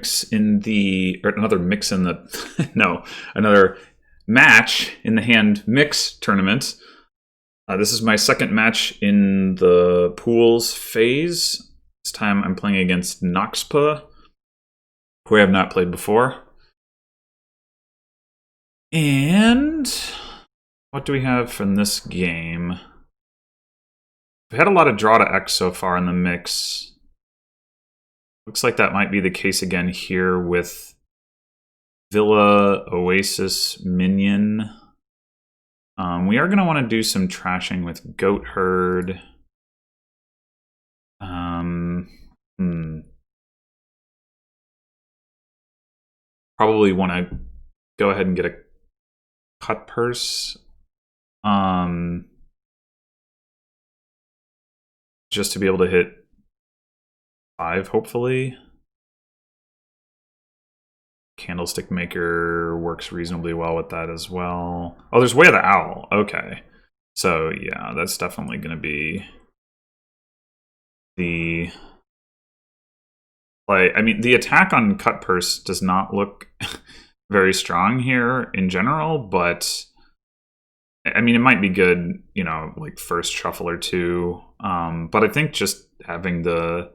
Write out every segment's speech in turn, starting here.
mix in the, or another mix in the, no, another match in the hand mix tournament. This is my second match in the pools phase. This time I'm playing against knoxpa, who I have not played before. And what do we have from this game? We've had a lot of draw to X so far in the mix. Looks like that might be the case again here with Villa, Oasis, Minion. We are going to want to do some trashing with Goat Herd. Probably want to go ahead and get a cut purse. Just to be able to hit 5, hopefully. Candlestick Maker works reasonably well with that as well. Oh, there's Way of the Owl. Okay. So, yeah, that's definitely going to be the play. I mean, the attack on Cut Purse does not look very strong here in general, but I mean, it might be good, you know, like first shuffle or two. But I think just having the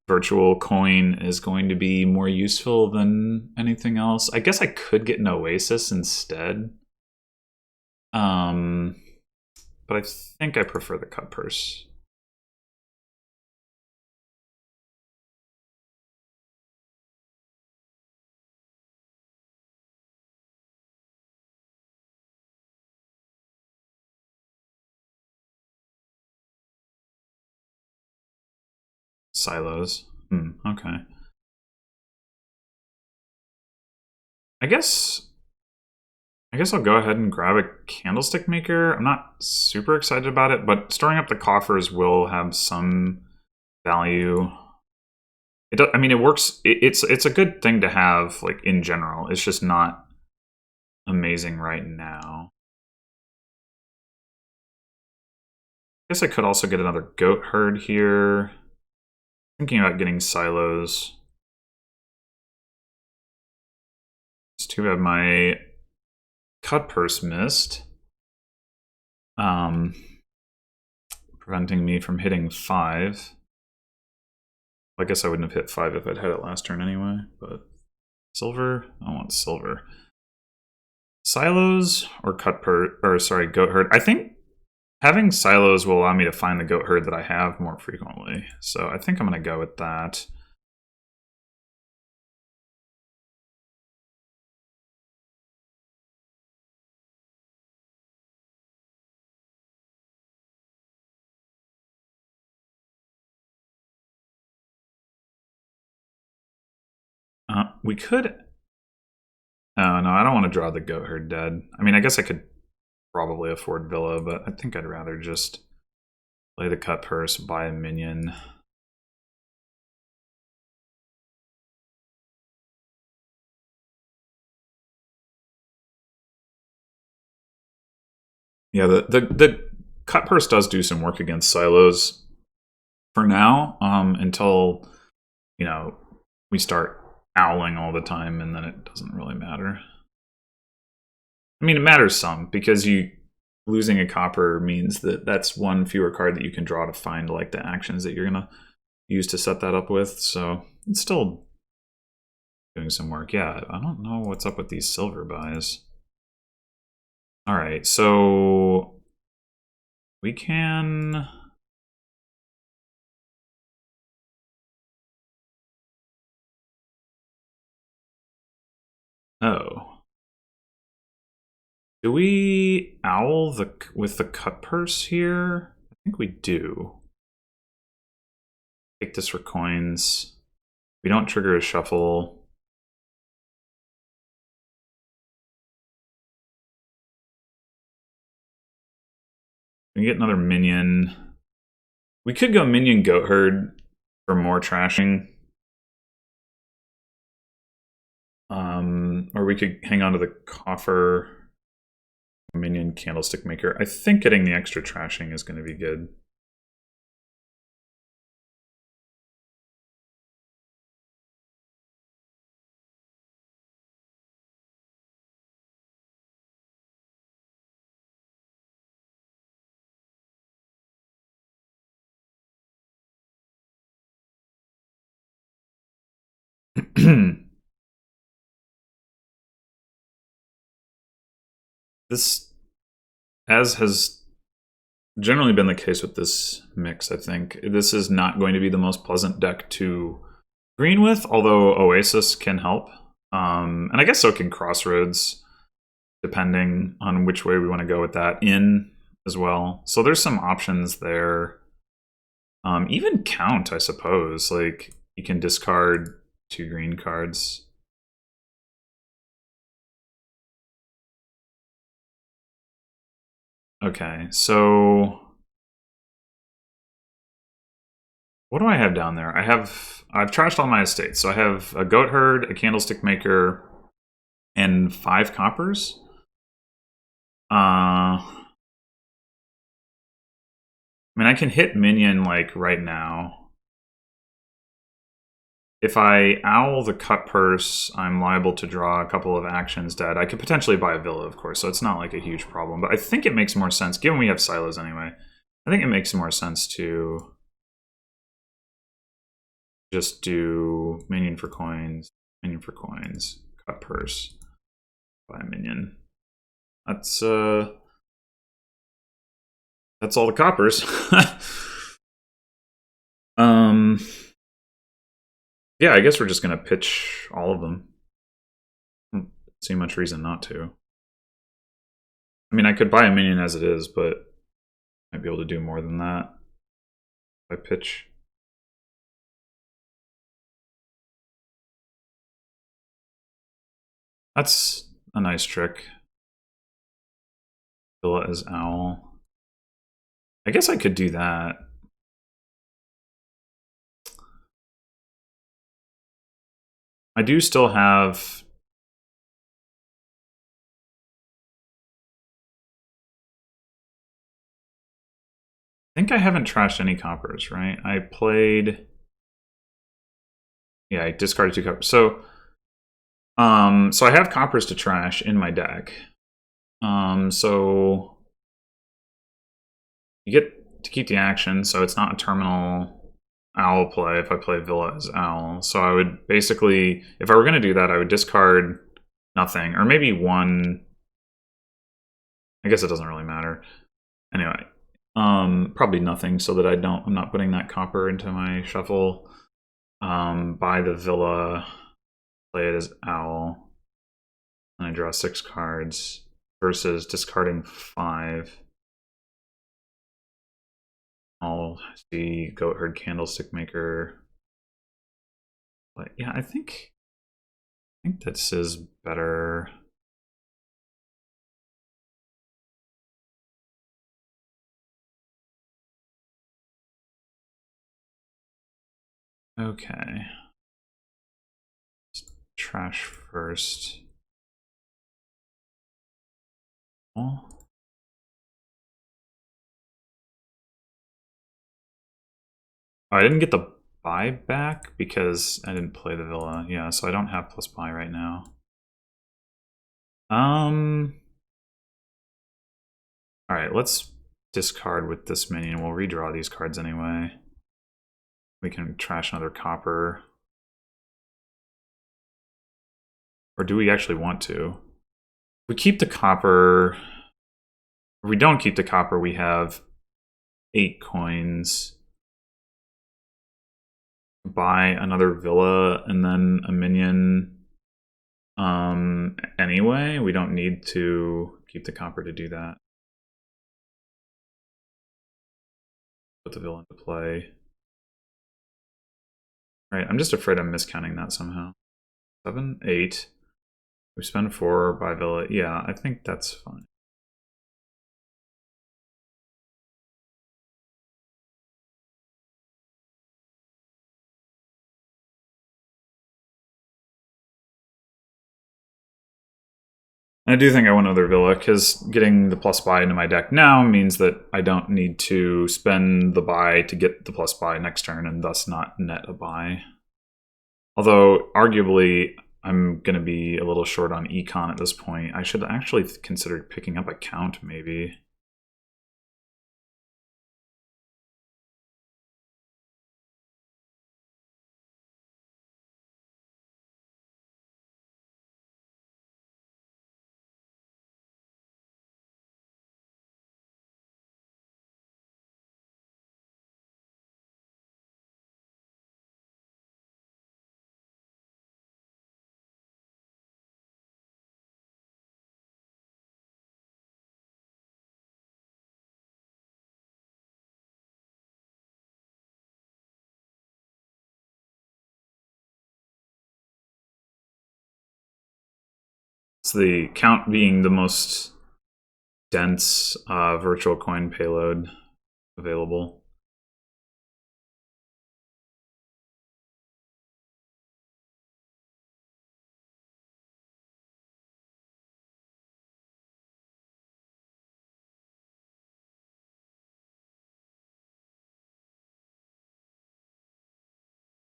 virtual coin is going to be more useful than anything else. I guess I could get an Oasis instead. But I think I prefer the cut purse. Silos. Okay. I guess I'll go ahead and grab a Candlestick Maker. I'm not super excited about it, but storing up the coffers will have some value. I mean, it works. It's a good thing to have, like, in general. It's just not amazing right now. I guess I could also get another Goat Herd here. Thinking about getting silos. It's too bad my cut purse missed. Preventing me from hitting 5. I guess I wouldn't have hit 5 if I'd had it last turn anyway, but silver? I want silver. Silos or Goat Herd. I think having silos will allow me to find the Goat Herd that I have more frequently. So I think I'm going to go with that. We could... Oh, no, I don't want to draw the Goat Herd dead. I mean, I guess I could probably afford Villa, but I think I'd rather just play the cut purse, buy a minion. Yeah, the cut purse does do some work against silos for now, until, you know, we start owling all the time, and then it doesn't really matter. I mean, it matters some, because losing a copper means that that's one fewer card that you can draw to find, like, the actions that you're going to use to set that up with, so it's still doing some work. Yeah, I don't know what's up with these silver buys. Alright, so we can... Oh. Do we owl with the cut purse here? I think we do. Take this for coins. We don't trigger a shuffle. We get another minion. We could go minion Goat Herd for more trashing. Or we could hang on to the coffer, minion, Candlestick Maker. I think getting the extra trashing is going to be good. This, as has generally been the case with this mix, I think, this is not going to be the most pleasant deck to green with, although Oasis can help. And I guess so can Crossroads, depending on which way we want to go with that. In as well. So there's some options there. Even Count, I suppose. Like, you can discard 2 green cards. Okay, so what do I have down there? I've trashed all my estates. So I have a goat herd, a candlestick maker, and 5 coppers. I mean, I can hit minion like right now. If I owl the cut purse, I'm liable to draw a couple of actions dead. I could potentially buy a villa, of course, so it's not like a huge problem. But I think it makes more sense, given we have silos anyway, I think it makes more sense to just do minion for coins, cut purse, buy a minion. That's all the coppers. Yeah, I guess we're just gonna pitch all of them. Don't see much reason not to. I mean, I could buy a minion as it is, but I might be able to do more than that if I pitch. That's a nice trick. Villa as owl. I guess I could do that. I do still have... I think I haven't trashed any coppers, right? I played... Yeah, I discarded 2 coppers. So I have coppers to trash in my deck. So you get to keep the action, so it's not a terminal owl play if I play Villa as owl. So I would basically, if I were going to do that, I would discard nothing, or maybe 1. I guess it doesn't really matter. Anyway, probably nothing, so that I'm not putting that copper into my shuffle. Buy the Villa, play it as owl, and I draw 6 cards versus discarding 5. I'll see Goat Herd, Candlestick Maker. But yeah, I think this is better. Okay. Let's trash first. Oh. I didn't get the buy back because I didn't play the Villa. Yeah, so I don't have plus buy right now. Alright, let's discard with this minion. We'll redraw these cards anyway. We can trash another copper. Or do we actually want to? If we keep the copper... If we don't keep the copper, we have 8 coins. Buy another Villa and then a minion. Anyway, we don't need to keep the copper to do that. Put the Villa into play. Right, I'm just afraid I'm miscounting that somehow. 7, 8. We spend 4, buy Villa. Yeah, I think that's fine. I do think I want another Villa, because getting the plus buy into my deck now means that I don't need to spend the buy to get the plus buy next turn, and thus not net a buy. Although, arguably, I'm going to be a little short on econ at this point. I should actually consider picking up a count, maybe. It's the count being the most dense virtual coin payload available.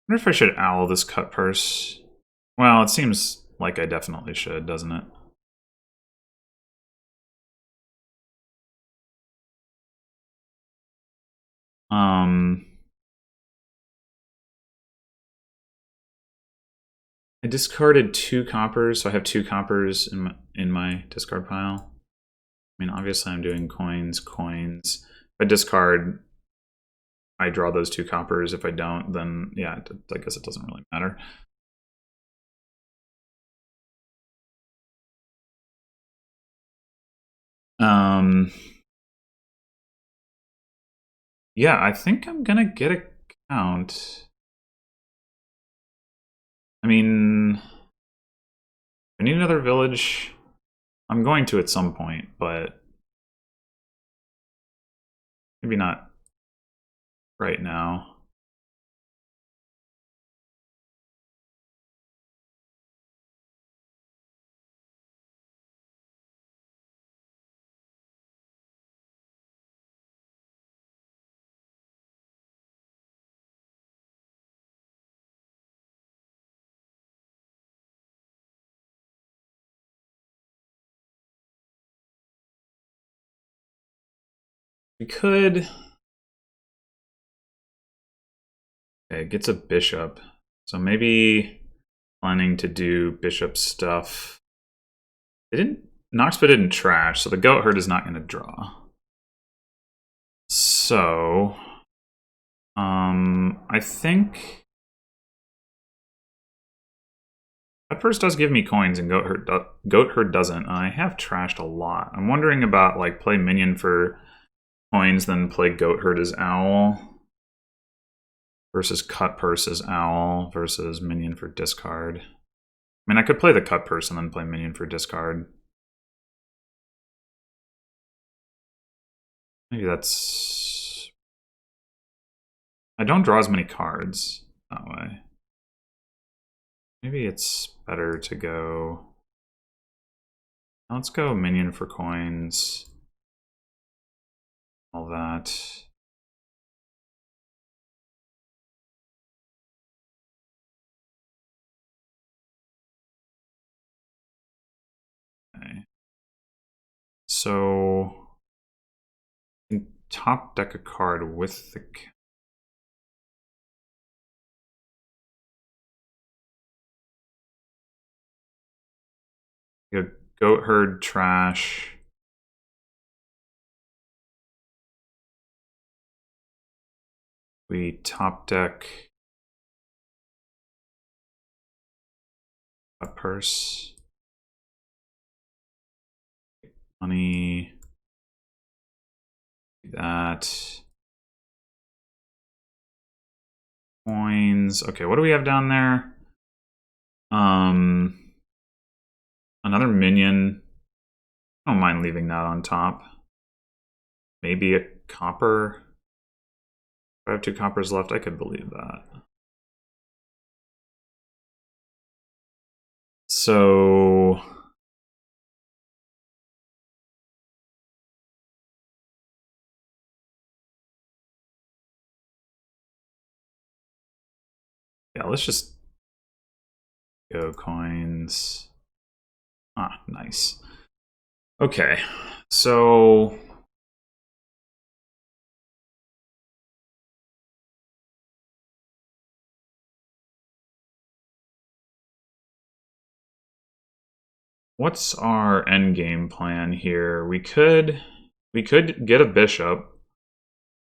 I wonder if I should owl this cut purse. Well, it seems like I definitely should, doesn't it? I discarded 2 coppers, so I have 2 coppers in my discard pile. I mean, obviously I'm doing coins. If I discard, I draw those 2 coppers. If I don't, then yeah, I guess it doesn't really matter. Yeah, I think I'm gonna get a count. I mean, I need another village. I'm going to at some point, but maybe not right now. We could. Okay, it gets a bishop. So maybe planning to do bishop stuff. Knoxpa didn't trash, so the goat herd is not going to draw. So, I think that first does give me coins, and goat herd doesn't. And I have trashed a lot. I'm wondering about like play minion for coins, then play goat herd as owl, versus cut purse as owl, versus minion for discard. I mean, I could play the cut purse and then play minion for discard. Maybe that's... I don't draw as many cards that way. Maybe it's better to go... Let's go minion for coins. All that. Okay. So... top deck a card with the... Goat herd trash. We top deck a purse. Money. That. Coins. Okay, what do we have down there? Another minion. I don't mind leaving that on top. Maybe a copper. If I have 2 coppers left, I could believe that. So... yeah, let's just go coins. Ah, nice. Okay, so... what's our end game plan here? We could get a bishop.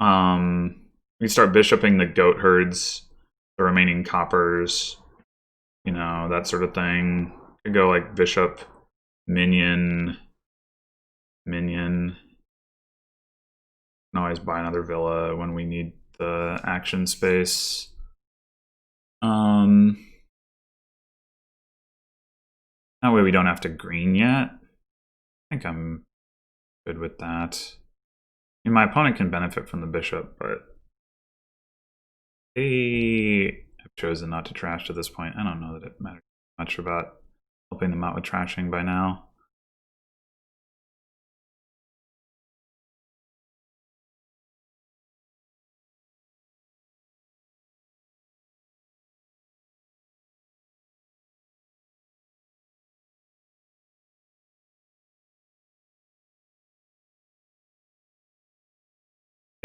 We start bishoping the goat herds, the remaining coppers, you know, that sort of thing. Could go like bishop, minion. Can always buy another villa when we need the action space. That way we don't have to green yet. I think I'm good with that. I mean, my opponent can benefit from the bishop, but they have chosen not to trash to this point. I don't know that it matters much about helping them out with trashing by now.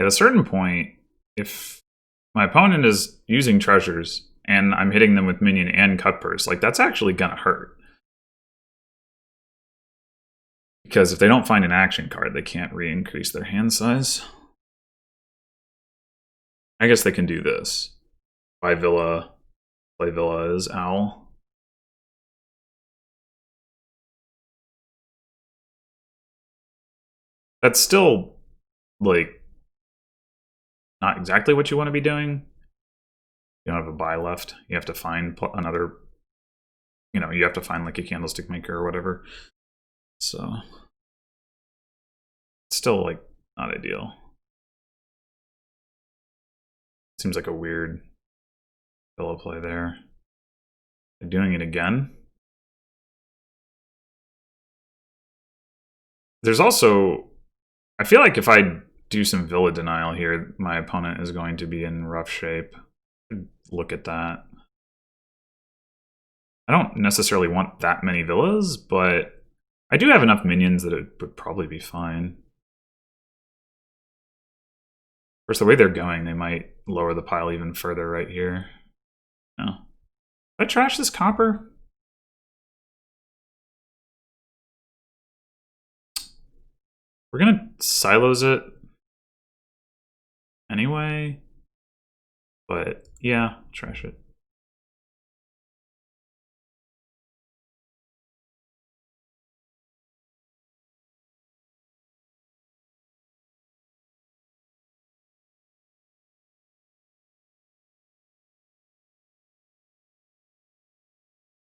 At a certain point, if my opponent is using treasures and I'm hitting them with minion and cut purse, like that's actually gonna hurt. Because if they don't find an action card, they can't re-increase their hand size. I guess they can do this. Buy Villa, play Villa as Owl. That's still, like, not exactly what you want to be doing. You don't have a buy left. You have to find another, you have to find like a candlestick maker or whatever. So, it's still, like, not ideal. Seems like a weird Villa play there. They're doing it again. There's also, I feel like if I do some Villa denial here, my opponent is going to be in rough shape. Look at that. I don't necessarily want that many villas, but I do have enough minions that it would probably be fine. Of course, the way they're going, they might lower the pile even further right here. No. Did I trash this copper? We're gonna silos it anyway. But yeah, trash it.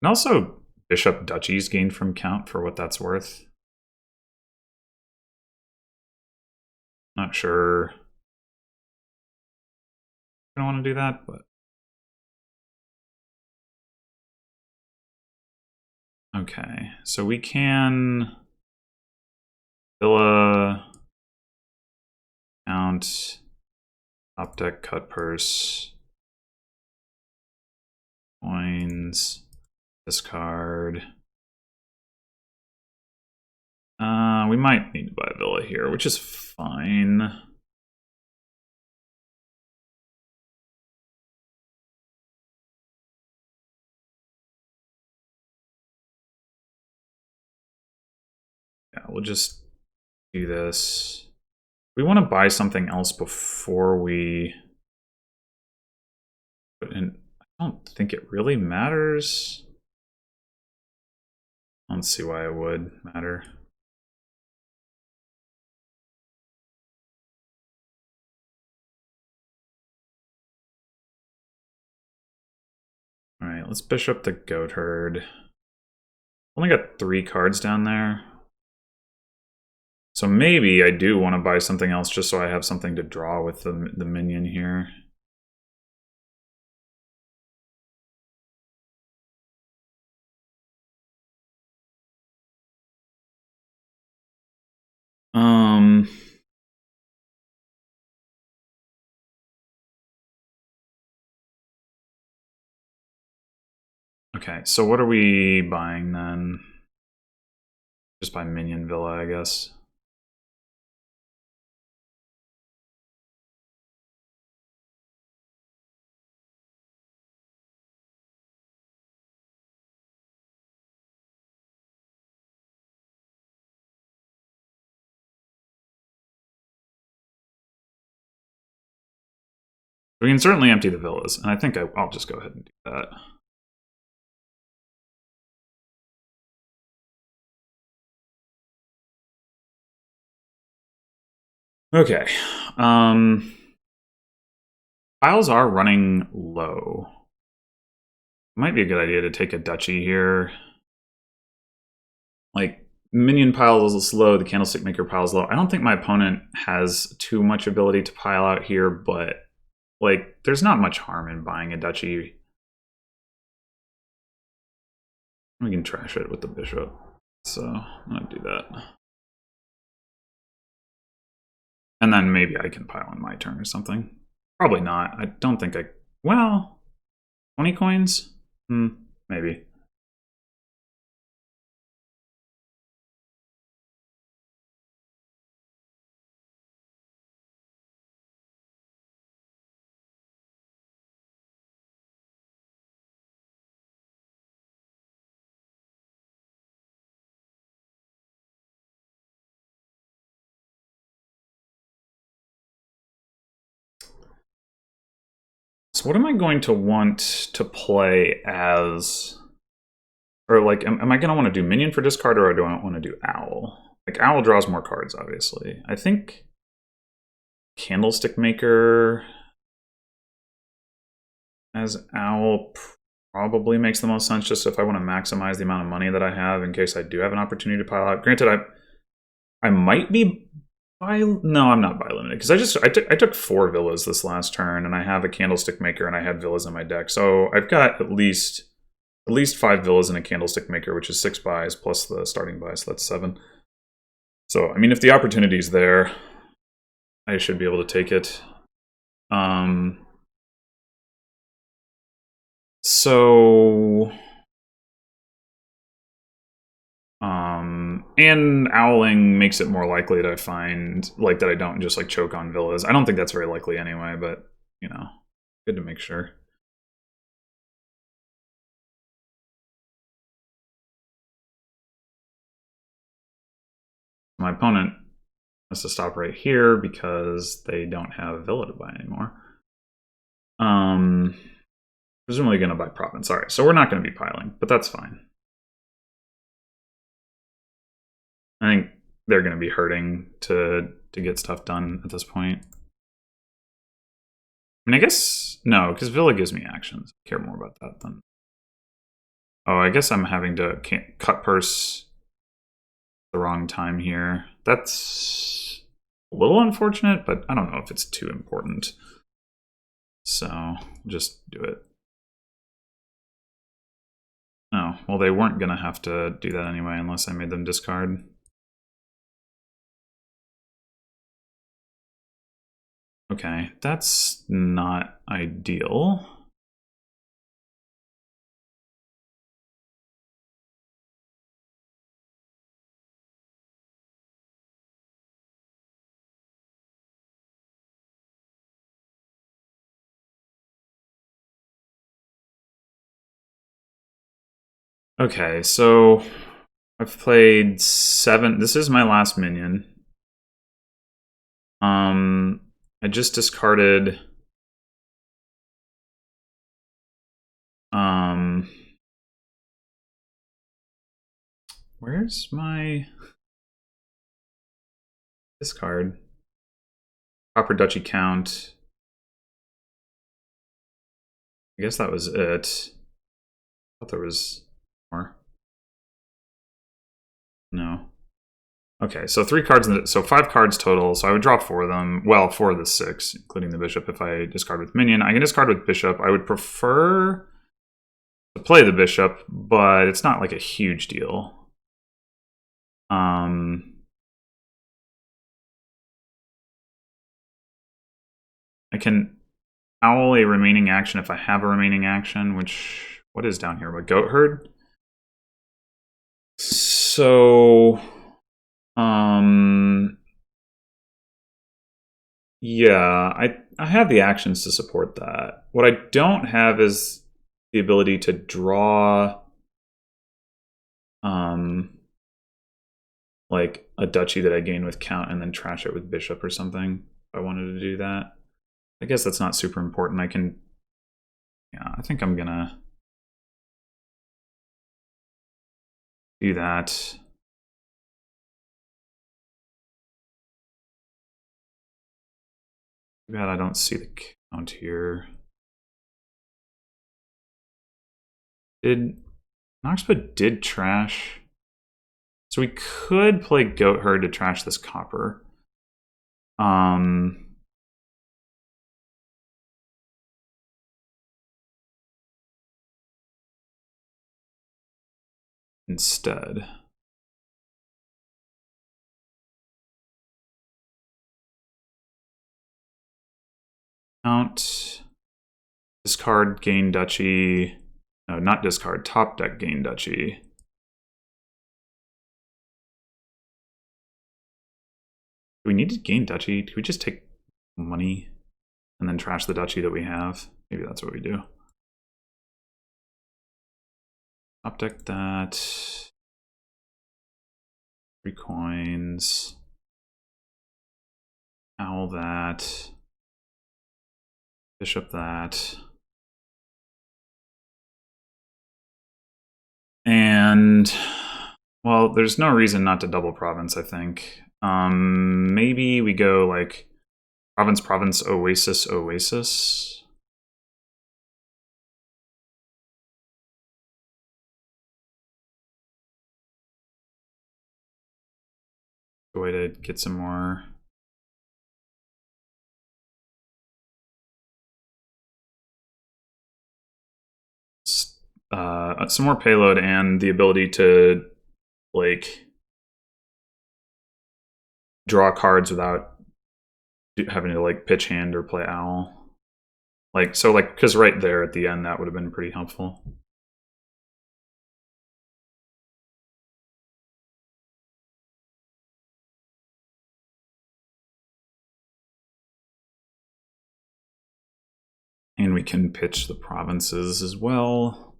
And also, bishop duchies gained from count for what that's worth. Not sure I don't want to do that, but okay. So we can Villa, count, top deck, cut purse, coins, discard. We might need to buy a Villa here, which is fine. Yeah, we'll just do this. We want to buy something else before we put in. I don't think it really matters. I don't see why it would matter. All right, let's bishop the goat herd. Only got 3 cards down there. So maybe I do want to buy something else just so I have something to draw with the minion here. Okay, so what are we buying then? Just buy minion villa, I guess. We can certainly empty the villas, and I think I'll just go ahead and do that. Okay. Piles are running low. Might be a good idea to take a duchy here. like minion pile is low, the candlestick maker pile is low. I don't think my opponent has too much ability to pile out here, but like there's not much harm in buying a duchy. We can trash it with the bishop. So I'm gonna do that. And then maybe I can pile on my turn or something. Probably not. I don't think I... Well, 20 coins? Maybe. So what am I going to want to play as... Or like, am I going to want to do minion for discard, or do I want to do owl? Like, owl draws more cards, obviously. I think candlestick maker as owl probably makes the most sense, just if I want to maximize the amount of money that I have in case I do have an opportunity to pile out. Granted, I might be no, I'm not buy limited, because I took 4 villas this last turn, and I have a candlestick maker, and I had villas in my deck, so I've got at least 5 villas in a candlestick maker, which is 6 buys plus the starting buy, so that's 7. So I mean, if the opportunity's there, I should be able to take it. And owling makes it more likely that I find, like, that I don't just, like, choke on villas. I don't think that's very likely anyway, but, you know, good to make sure. My opponent has to stop right here because they don't have a villa to buy anymore. Presumably going to buy province. All right, so we're not going to be piling, but that's fine. I think they're going to be hurting to get stuff done at this point. I mean, I guess no, because villa gives me actions. I care more about that than. Oh, I guess I'm having to cut purse the wrong time here. That's a little unfortunate, but I don't know if it's too important. So just do it. Oh, well, they weren't going to have to do that anyway unless I made them discard. Okay, that's not ideal. Okay, so I've played 7. This is my last minion. I just discarded where's my discard? Proper duchy count. I guess that was it. I thought there was more. No. Okay, so 3 cards, so 5 cards total. So I would draw 4 of them. Well, 4 of the 6, including the bishop. If I discard with minion, I can discard with bishop. I would prefer to play the bishop, but it's not like a huge deal. I can owl a remaining action if I have a remaining action, which, what is down here? A goat herd? So, yeah, I have the actions to support that. What I don't have is the ability to draw, like a duchy that I gain with count and then trash it with bishop or something. If I wanted to do that, I guess that's not super important. I can, yeah, I think I'm gonna do that. Too bad I don't see the count here. Knoxpa did trash. So we could play Goat Herd to trash this copper. Instead. Count. Discard, gain duchy. No, not discard. Top deck, gain duchy. Do we need to gain duchy? Do we just take money and then trash the duchy that we have? Maybe that's what we do. Top deck that. 3 coins. Owl that. Bishop that. And, well, there's no reason not to double province, I think. Maybe we go like province, province, oasis, oasis. A way to get some more. Some more payload and the ability to like draw cards without having to like pitch hand or play owl. Like, so like, because right there at the end, that would have been pretty helpful. And we can pitch the provinces as well.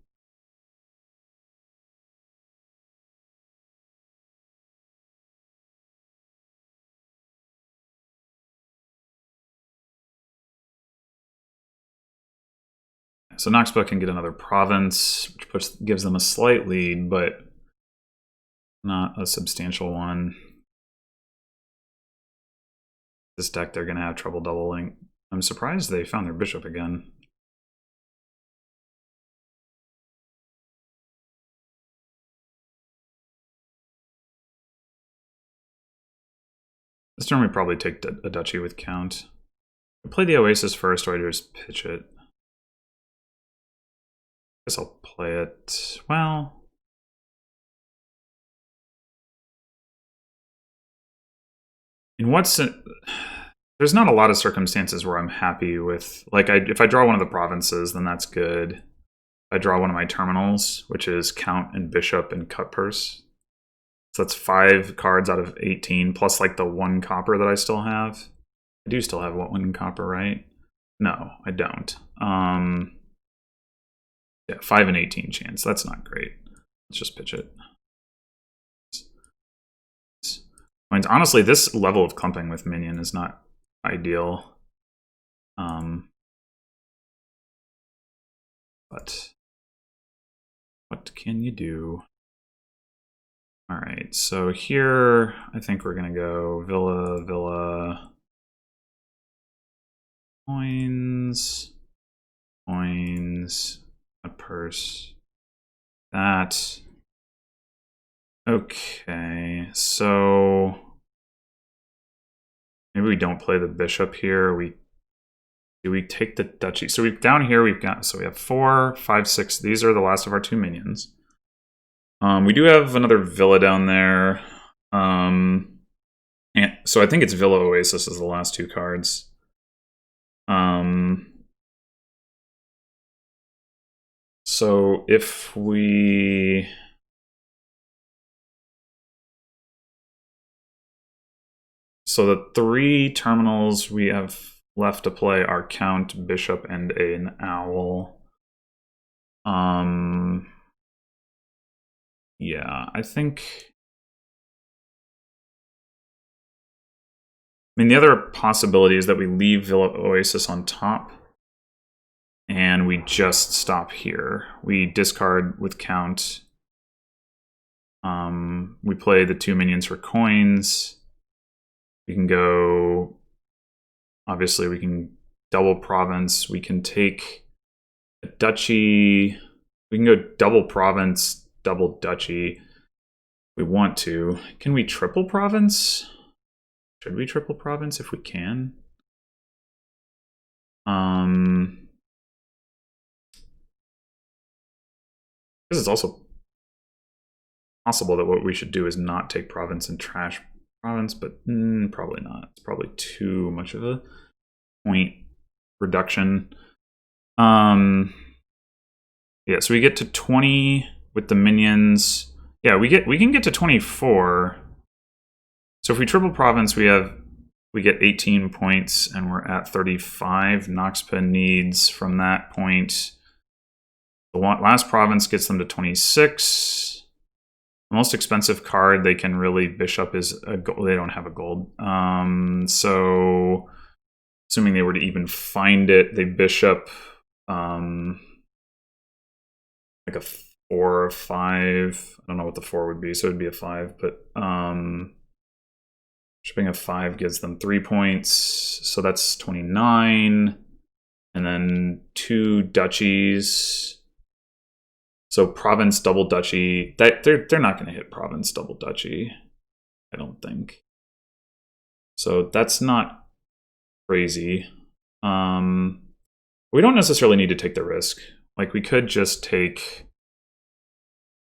So knoxpa can get another province, which gives them a slight lead, but not a substantial one. This deck, they're going to have trouble doubling. I'm surprised they found their bishop again. This turn we probably take a duchy with count. We'll play the oasis first, or I just pitch it. Guess I'll play it. Well, in what's there's not a lot of circumstances where I'm happy with, like, if I draw one of the provinces, then that's good. I draw one of my terminals, which is count and bishop and cut purse. So that's 5 cards out of 18, plus like the 1 copper that I still have. I do still have 1 copper, right? No, I don't. Yeah, 5 and 18 chance. That's not great. Let's just pitch it. Honestly, this level of clumping with minion is not ideal. But what can you do? All right, so here I think we're gonna go villa, villa, coins, coins, a purse, that. Okay, so maybe we don't play the bishop here. Do we take the duchy? So down here we've got, so we have 4, 5, 6. These are the last of our 2 minions. We do have another villa down there. And so I think it's Villa Oasis is the last 2 cards. So if we... So the 3 terminals we have left to play are count, bishop, and an owl. Yeah, I think... I mean, the other possibility is that we leave Villa Oasis on top and we just stop here. We discard with count. We play the 2 minions for coins. We can go... Obviously, we can double province. We can take a duchy. We can go double province, double duchy. We want to. Can we triple province? Should we triple province if we can? This is also possible that what we should do is not take province and trash province, but probably not. It's probably too much of a point reduction. Yeah, so we get to 20 with the minions. Yeah, we can get to 24. So if we triple province, we get 18 points and we're at 35. knoxpa needs from that point. The last province gets them to 26. The most expensive card they can really bishop is a gold. They don't have a gold. So assuming they were to even find it, they bishop like a 4 or 5. I don't know what the 4 would be, so it'd be a 5, but shipping a 5 gives them 3 points, so that's 29. And then 2 duchies. So province double duchy. They're not going to hit province double duchy, I don't think. So that's not crazy. We don't necessarily need to take the risk. Like, we could just take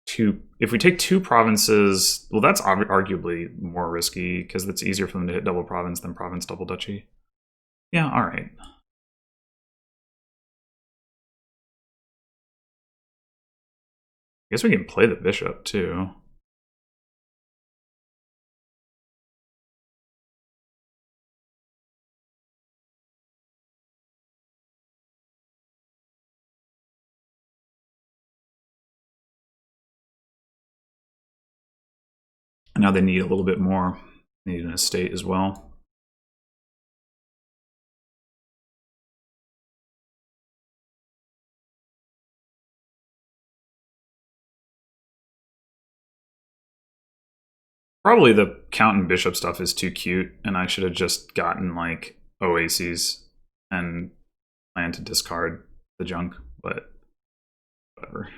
2. If we take 2 provinces, well, that's arguably more risky because it's easier for them to hit double province than province double duchy. Yeah, all right. I guess we can play the bishop too. Now they need a little bit more. They need an estate as well. Probably the count and bishop stuff is too cute, and I should have just gotten like oases and planned to discard the junk, but whatever.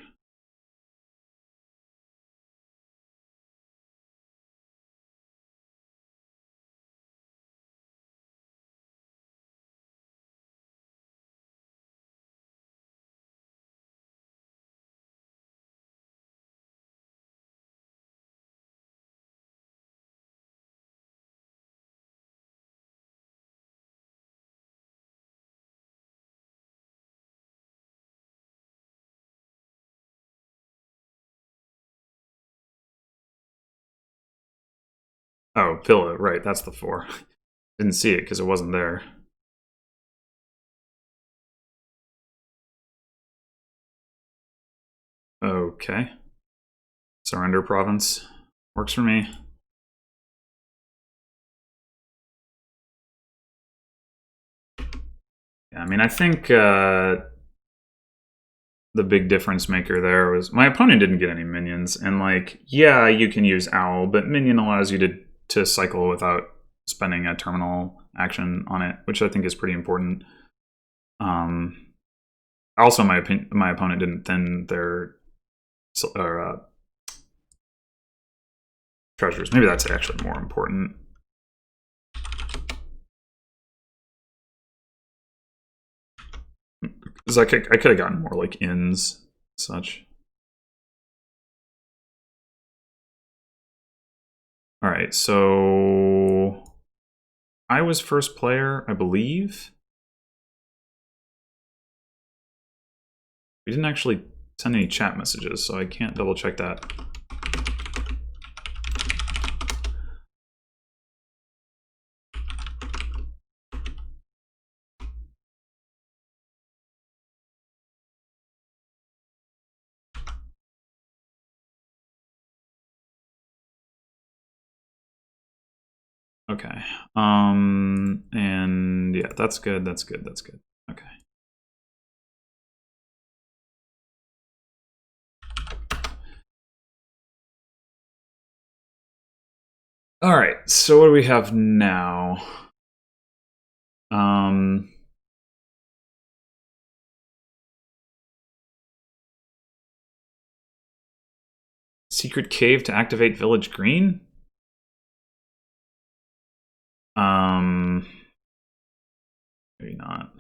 Oh, Villa, right, that's the 4. Didn't see it because it wasn't there. Okay. Surrender province. Works for me. Yeah, I mean, I think the big difference maker there was my opponent didn't get any minions. And like, yeah, you can use Owl, but minion allows you to cycle without spending a terminal action on it, which I think is pretty important. Also, my opponent didn't thin their treasures. Maybe that's actually more important. Because I could have gotten more like inns, such. All right, so I was first player, I believe. We didn't actually send any chat messages, so I can't double check that. Okay. And yeah, that's good. That's good. That's good. Okay. All right. So what do we have now? Secret cave to activate village green? Maybe not.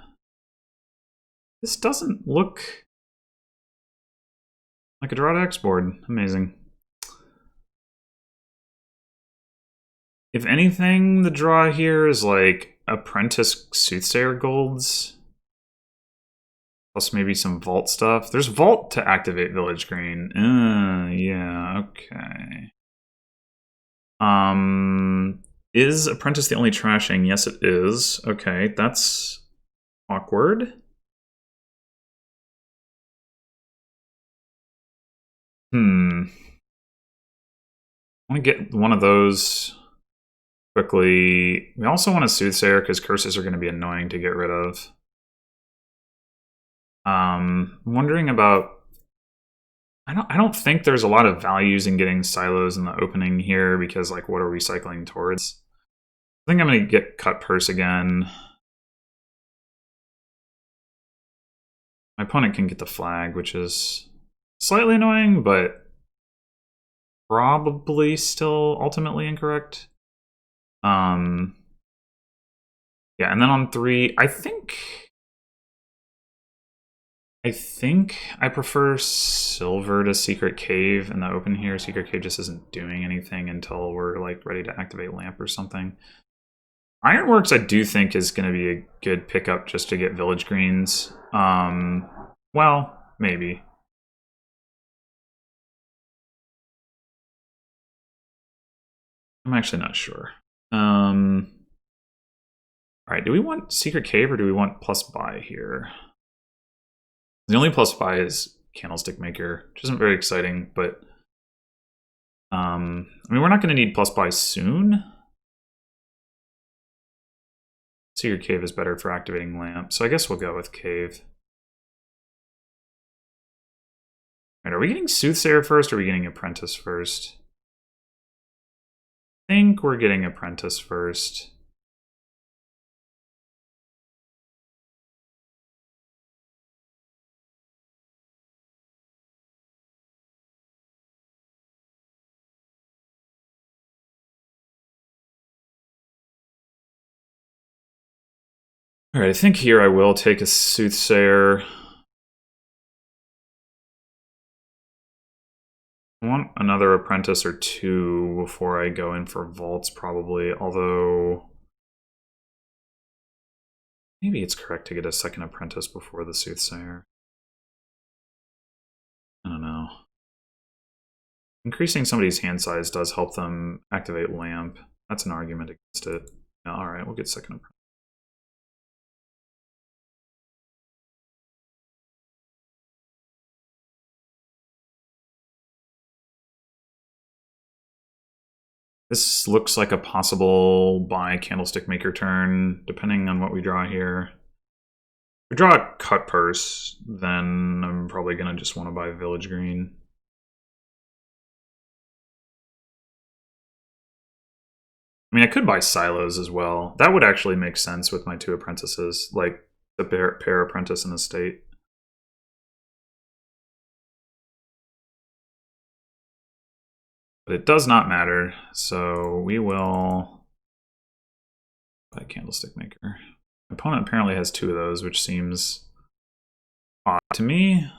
This doesn't look like a draw to X board. Amazing. If anything, the draw here is like Apprentice Soothsayer golds. Plus maybe some Vault stuff. There's Vault to activate Village Green. Yeah, okay. Is Apprentice the only trashing? Yes, it is. Okay, that's awkward. I want to get one of those quickly. We also want a Soothsayer because curses are going to be annoying to get rid of. I'm wondering about... I don't think there's a lot of values in getting silos in the opening here because, like, what are we cycling towards? I think I'm going to get Cut Purse again. My opponent can get the flag, which is slightly annoying, but probably still ultimately incorrect. Yeah, and then on 3, I think I prefer Silver to Secret Cave in the open here. Secret Cave just isn't doing anything until we're like ready to activate Lamp or something. Ironworks I do think is going to be a good pickup just to get Village Greens. Well, maybe. I'm actually not sure. Alright, do we want Secret Cave or do we want plus buy here? The only plus buy is Candlestick Maker, which isn't very exciting, but I mean, we're not going to need plus buy soon. Secret Cave is better for activating Lamp, so I guess we'll go with Cave. Right, are we getting Soothsayer first or are we getting Apprentice first? I think we're getting Apprentice first. Alright, I think here I will take a Soothsayer. I want another Apprentice or 2 before I go in for Vaults, probably, although maybe it's correct to get a second Apprentice before the Soothsayer. I don't know. Increasing somebody's hand size does help them activate Lamp. That's an argument against it. Yeah, alright, we'll get second Apprentice. This looks like a possible buy Candlestick Maker turn, depending on what we draw here. If we draw a Cut Purse, then I'm probably going to just want to buy Village Green. I mean, I could buy Silos as well. That would actually make sense with my 2 Apprentices, like the pair Apprentice and Estate. But it does not matter, so we will buy Candlestick Maker. My opponent apparently has 2 of those, which seems odd to me. I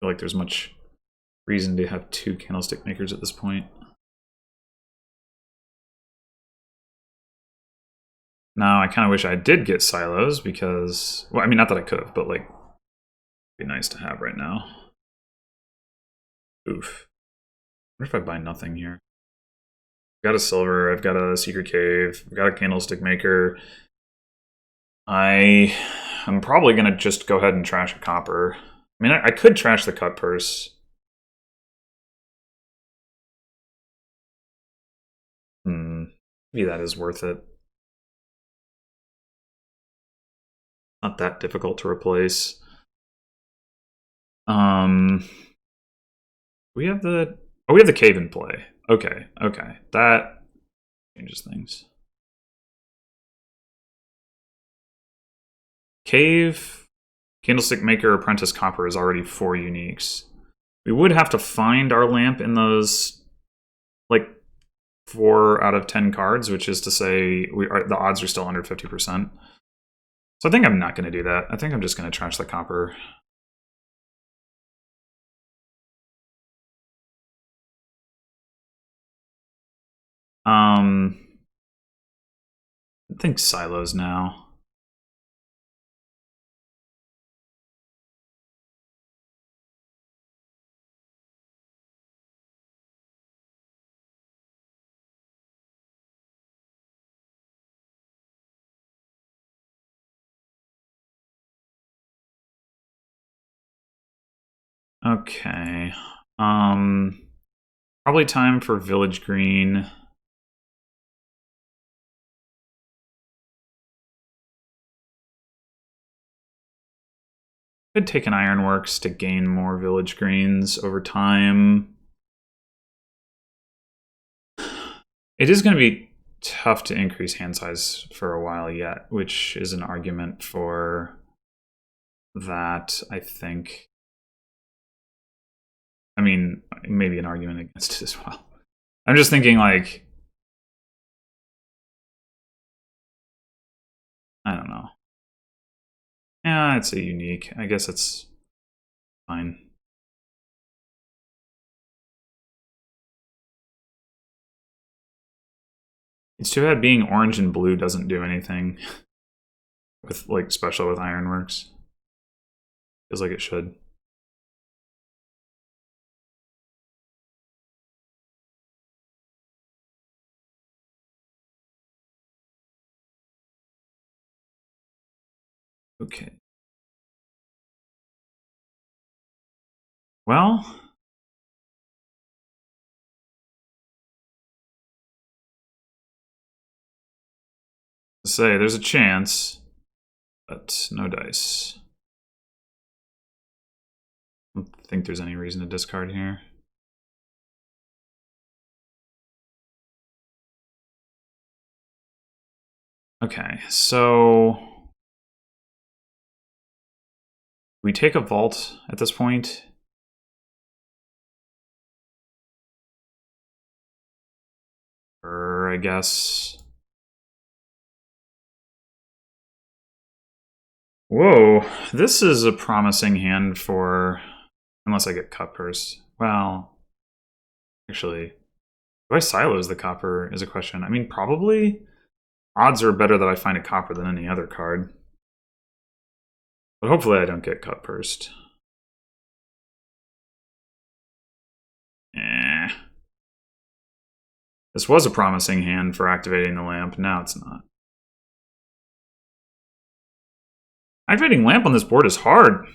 feel like there's much reason to have 2 Candlestick Makers at this point. Now, I kind of wish I did get Silos because, well, I mean, not that I could have, but like, it'd be nice to have right now. Oof. What if I buy nothing here? I've got a Silver, I've got a Secret Cave, I've got a Candlestick Maker. I'm probably going to just go ahead and trash a Copper. I mean, I could trash the Cut Purse. Maybe that is worth it. Not that difficult to replace. We have the... Oh, we have the Cave in play. Okay, okay. That changes things. Cave Candlestick Maker Apprentice Copper is already 4 uniques. We would have to find our lamp in those, like, 4 out of 10 cards, which is to say the odds are still under 50%. So I think I'm not going to do that. I think I'm just going to trash the copper. I think silos now. Okay. Probably time for Village Green. Could take an Ironworks to gain more Village Greens over time. It is going to be tough to increase hand size for a while yet, which is an argument for that, I think. I mean, maybe an argument against it as well. I'm just thinking, like, I don't know. Yeah, it's a unique. I guess it's fine. It's too bad being orange and blue doesn't do anything with, like, special with Ironworks. Feels like it should. Okay. Well, say there's a chance, but no dice. I don't think there's any reason to discard here. Okay, so we take a vault at this point. Or I guess. Whoa, this is a promising hand for, unless I get cut purse. Well, actually, do I silos the copper is a question. I mean, probably. Odds are better that I find a copper than any other card. But hopefully I don't get cut pursed. This was a promising hand for activating the lamp. Now it's not. Activating lamp on this board is hard.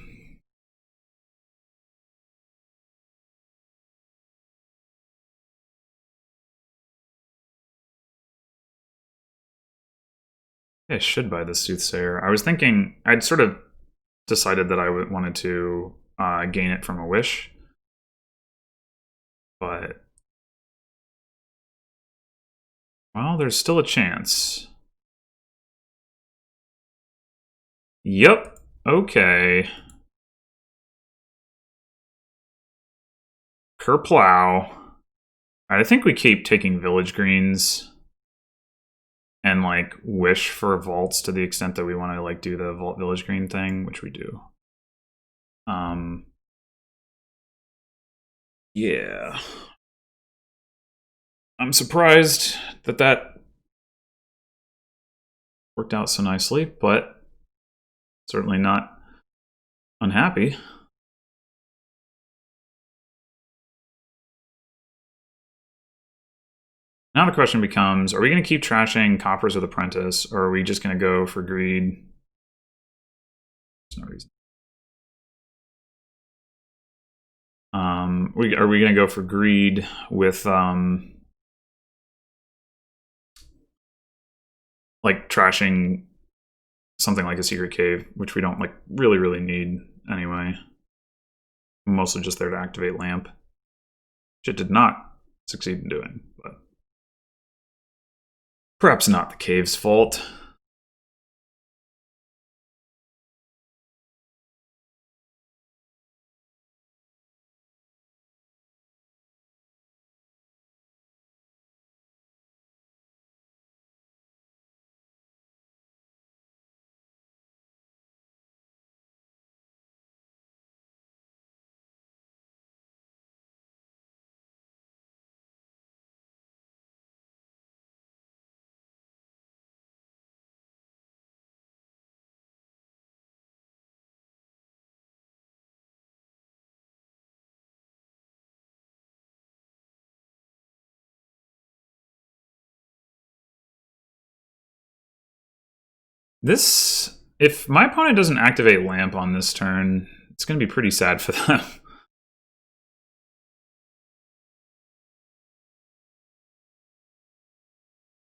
I should buy the Soothsayer. I was thinking, I'd sort of decided that I wanted to gain it from a wish. But, well, there's still a chance. Yep, okay. Kerplow. I think we keep taking Village Greens and, like, wish for vaults to the extent that we want to, like, do the vault Village Green thing, which we do. Yeah. I'm surprised that that worked out so nicely, but certainly not unhappy. Now the question becomes, are we going to keep trashing coppers with Apprentice, or are we just going to go for greed? There's no reason. Are we going to go for greed with like trashing something like a secret cave, which we don't like really need anyway. Mostly just there to activate lamp, which it did not succeed in doing, but perhaps not the cave's fault. This, if my opponent doesn't activate Lamp on this turn, it's going to be pretty sad for them.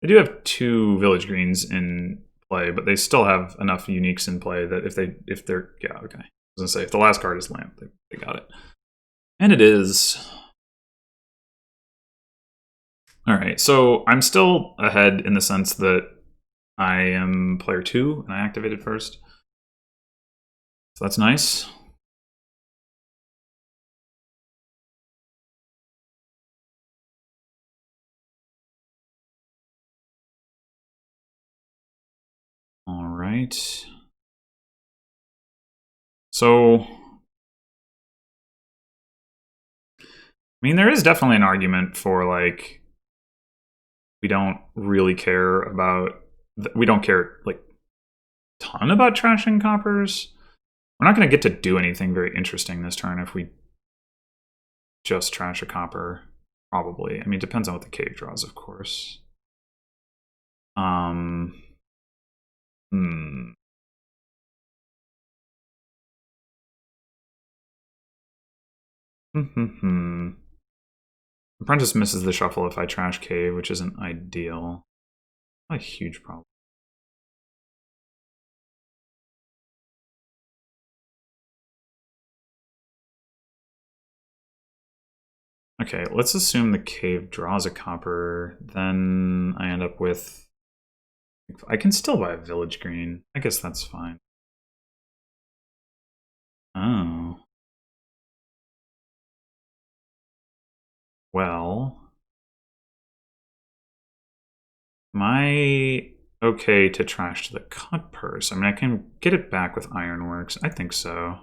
They do have 2 village greens in play, but they still have enough uniques in play that if they're yeah, okay. I was gonna say if the last card is Lamp, they got it. And it is. Alright, so I'm still ahead in the sense that I am player 2 and I activated first. So that's nice. All right. So, I mean, there is definitely an argument for like we don't really care about we don't care like a ton about trashing coppers. We're not going to get to do anything very interesting this turn if we just trash a copper. Probably. I mean, it depends on what the cave draws, of course. Apprentice misses the shuffle if I trash cave, which isn't ideal. Not a huge problem. Okay, let's assume the cave draws a copper. Then I end up with... I can still buy a village green. I guess that's fine. Oh. Well... Am I okay to trash to the cut purse? I mean, I can get it back with Ironworks. I think so.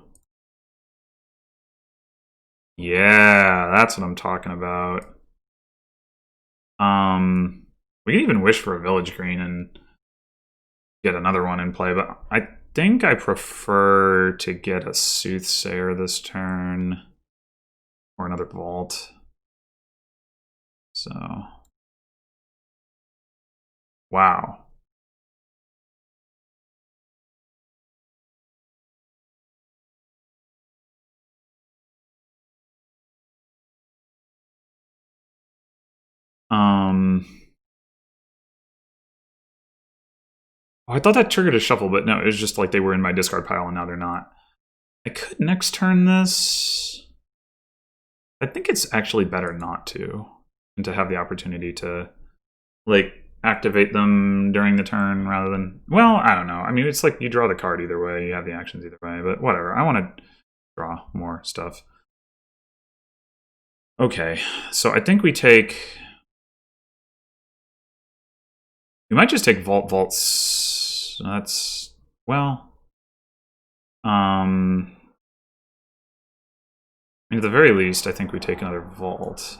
Yeah, that's what I'm talking about. We can even wish for a village green and get another one in play, but I think I prefer to get a Soothsayer this turn or another Vault. So, wow. Oh, I thought that triggered a shuffle, but no, it was just like they were in my discard pile and now they're not. I could next turn this. I think it's actually better not to, and to have the opportunity to, like, activate them during the turn rather than... Well, I don't know. I mean, it's like you draw the card either way, you have the actions either way, but whatever. I want to draw more stuff. Okay, so I think we take... We might just take Vaults. That's... Well... I mean, at the very least, I think we take another Vault.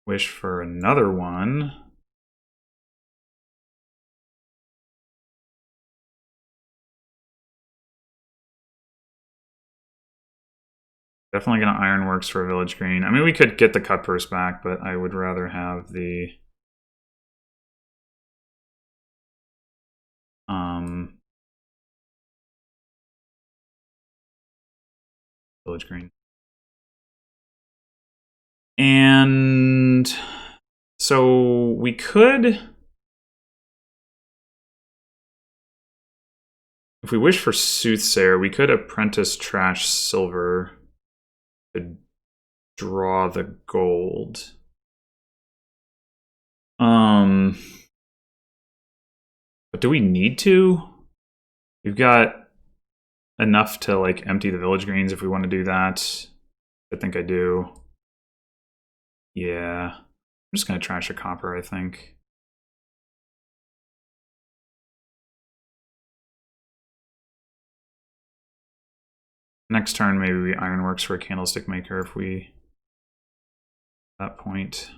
Wish for another one. Definitely gonna Ironworks for a village green. I mean, we could get the cut purse back, but I would rather have the village green. And so we could, if we wish for Soothsayer, we could Apprentice Trash Silver to draw the gold. But do we need to? We've got enough to like empty the village greens if we want to do that. I think I do. Yeah. I'm just gonna trash a copper, I think. Next turn, maybe we Ironworks for a Candlestick Maker if we... At that point.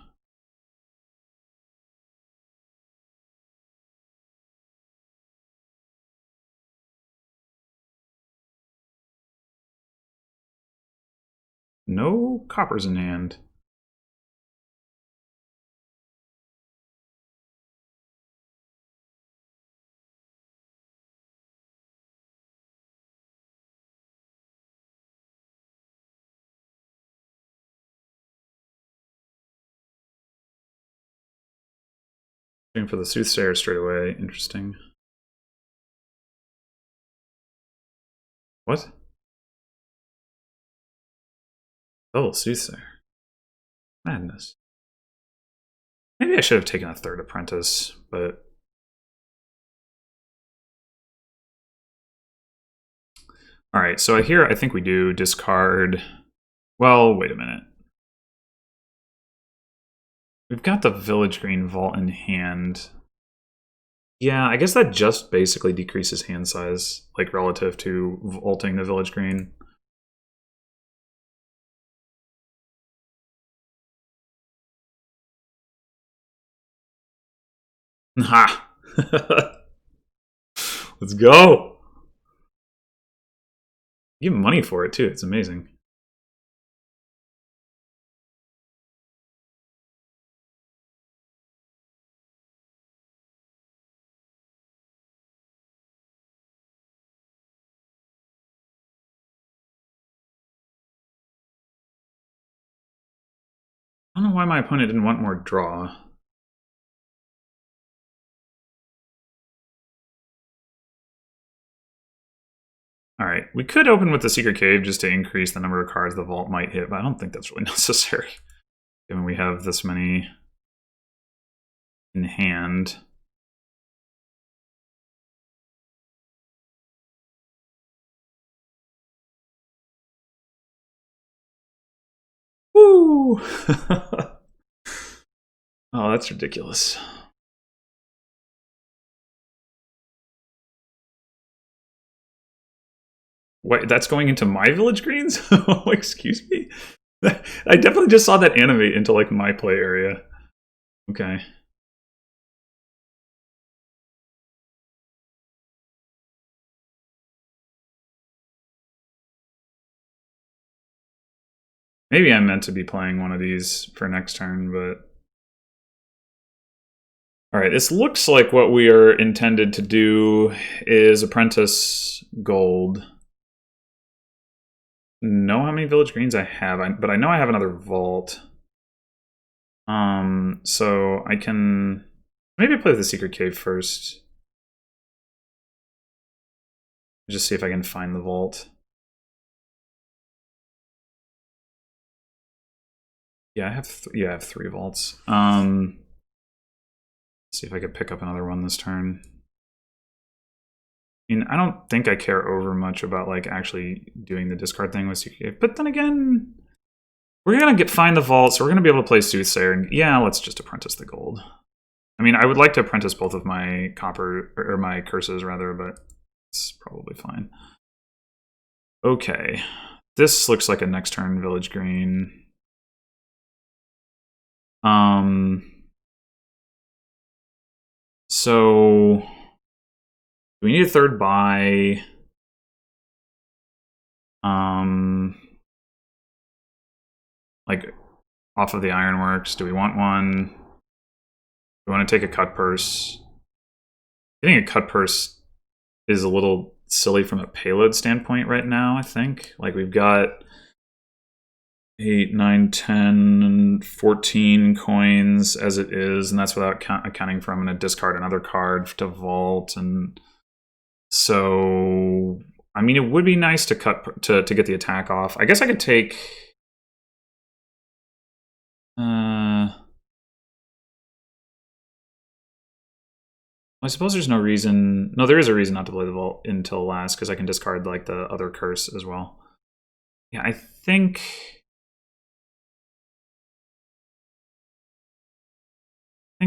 no coppers in hand. Looking for the Soothsayer straight away. Interesting. What? Oh, Soothsayer. Madness. Maybe I should have taken a third apprentice, but... Alright, so here I think we do discard... Well, wait a minute. We've got the Village Green Vault in hand. Yeah, I guess that just basically decreases hand size, like relative to vaulting the Village Green. Ha! Let's go! You give money for it too, it's amazing. I don't know why my opponent didn't want more draw. Alright, we could open with the Secret Cave just to increase the number of cards the vault might hit, but I don't think that's really necessary, given we have this many in hand. Woo! Oh, that's ridiculous. Wait, that's going into my Village Greens? Oh, excuse me? I definitely just saw that animate into, like, my play area. Okay. Maybe I'm meant to be playing one of these for next turn, but... Alright, this looks like what we are intended to do is Apprentice Gold. Know how many Village Greens I have, but I know I have another Vault. So I can... Maybe play with the Secret Cave first. Just see if I can find the Vault. Yeah, I have 3 vaults. See if I could pick up another one this turn. I mean, I don't think I care over much about like actually doing the discard thing with CK, but then again, we're gonna find the vault, so we're gonna be able to play Soothsayer, and yeah, let's just apprentice the gold. I mean, I would like to apprentice both of my copper or my curses rather, but it's probably fine. Okay, this looks like a next turn Village Green. So we need a third buy. Like off of the Ironworks. Do we want one? Do we want to take a cut purse? Getting a cut purse is a little silly from a payload standpoint right now, I think. Like we've got 8, 9, 10, 14 coins as it is, and that's without accounting for I'm going to discard another card to vault. And so, I mean, it would be nice to to get the attack off. I guess I could take... I suppose there's no reason... No, there is a reason not to play the vault until last, because I can discard like the other curse as well. Yeah, I think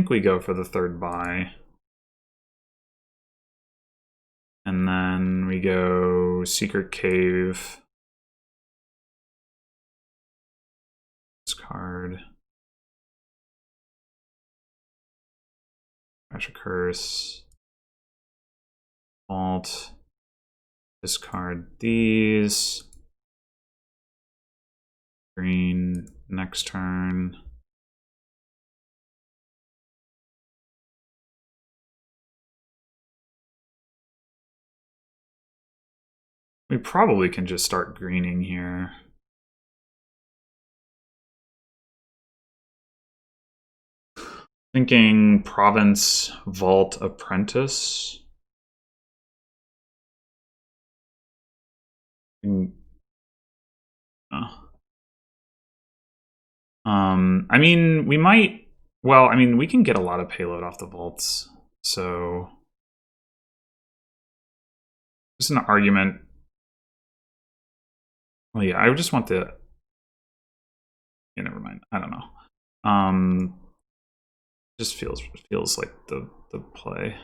we go for the third buy. And then we go Secret Cave. Discard. Crash a curse. Vault. Discard these. green next turn. We probably can just start greening here. Thinking province, vault, apprentice. I mean, we might. Well, I mean, we can get a lot of payload off the vaults, so just an argument. Well, yeah, I just want the. Yeah, never mind. I don't know. Just feels like the play.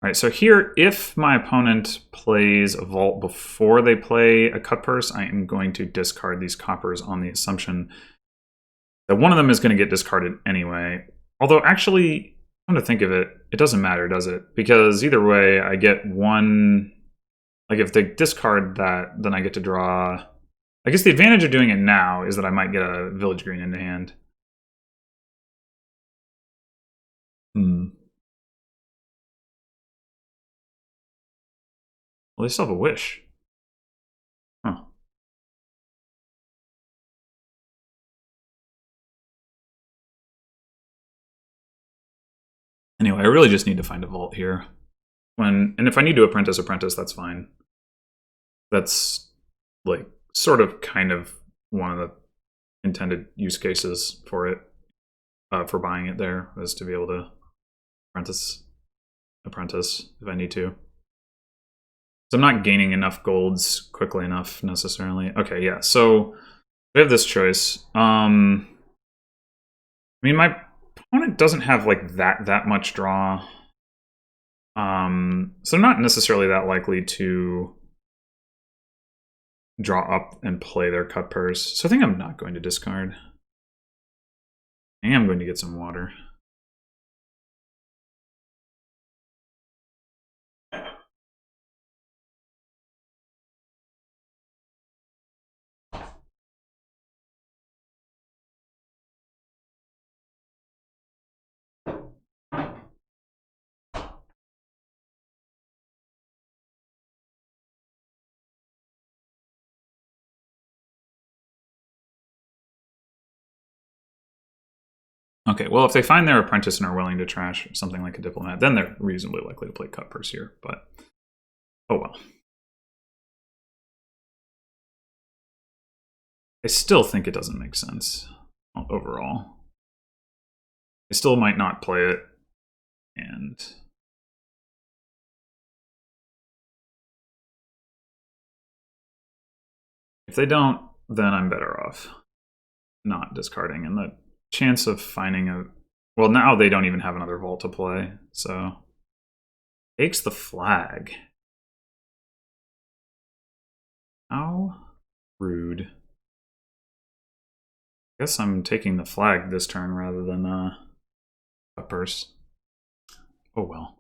All right, so here, if my opponent plays a vault before they play a cut purse, I am going to discard these coppers on the assumption that one of them is going to get discarded anyway. Although, actually, come to think of it, it doesn't matter, does it? Because either way, I get one... Like, if they discard that, then I get to draw... I guess the advantage of doing it now is that I might get a village green into hand. Well, they still have a wish. Huh. Anyway, I really just need to find a vault here. And if I need to apprentice, that's fine. That's, like, sort of kind of one of the intended use cases for it, for buying it there, is to be able to apprentice if I need to. So I'm not gaining enough golds quickly enough, necessarily. Okay, yeah, so we have this choice. I mean, my opponent doesn't have, like, that much draw. So I'm not necessarily that likely to draw up and play their cut purse. So I think I'm not going to discard. I am going to get some water. Okay, well, if they find their apprentice and are willing to trash something like a diplomat, then they're reasonably likely to play cut purse here, but oh well. I still think it doesn't make sense overall. I still might not play it, and if they don't, then I'm better off not discarding, and the chance of finding a... Well, now they don't even have another vault to play, so... Takes the flag. How rude. Guess I'm taking the flag this turn rather than a purse. Oh well.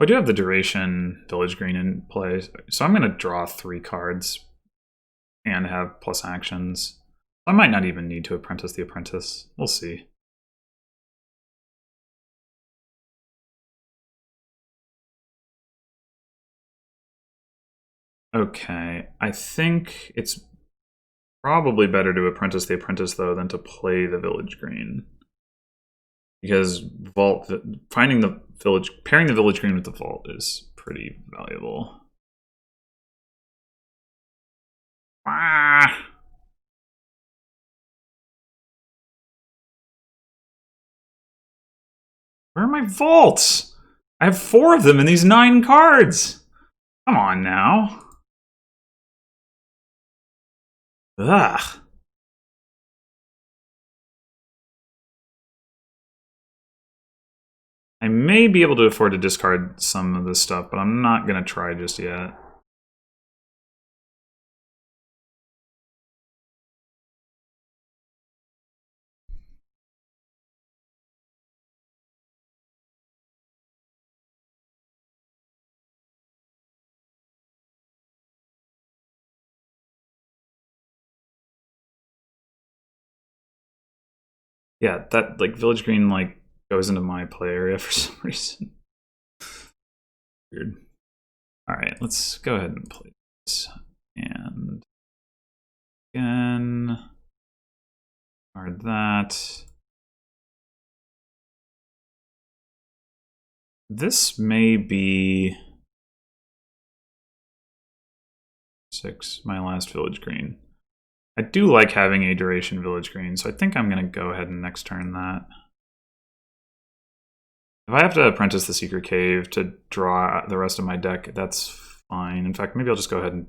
I do have the duration village green in play, so I'm going to draw 3 cards and have plus actions. I might not even need to apprentice the apprentice. We'll see. Okay, I think it's probably better to apprentice the apprentice, though, than to play the village green. Because vault, pairing the village green with the vault is pretty valuable. Ah! Where are my vaults? I have 4 of them in these 9 cards. Come on now. Ugh. I may be able to afford to discard some of this stuff, but I'm not going to try just yet. Yeah, that like village green like goes into my play area for some reason. Weird. All right, let's go ahead and play this. And again, card that. This may be 6, my last village green. I do like having a duration village green, so I think I'm going to go ahead and next turn that. If I have to apprentice the secret cave to draw the rest of my deck, that's fine. In fact, maybe I'll just go ahead and...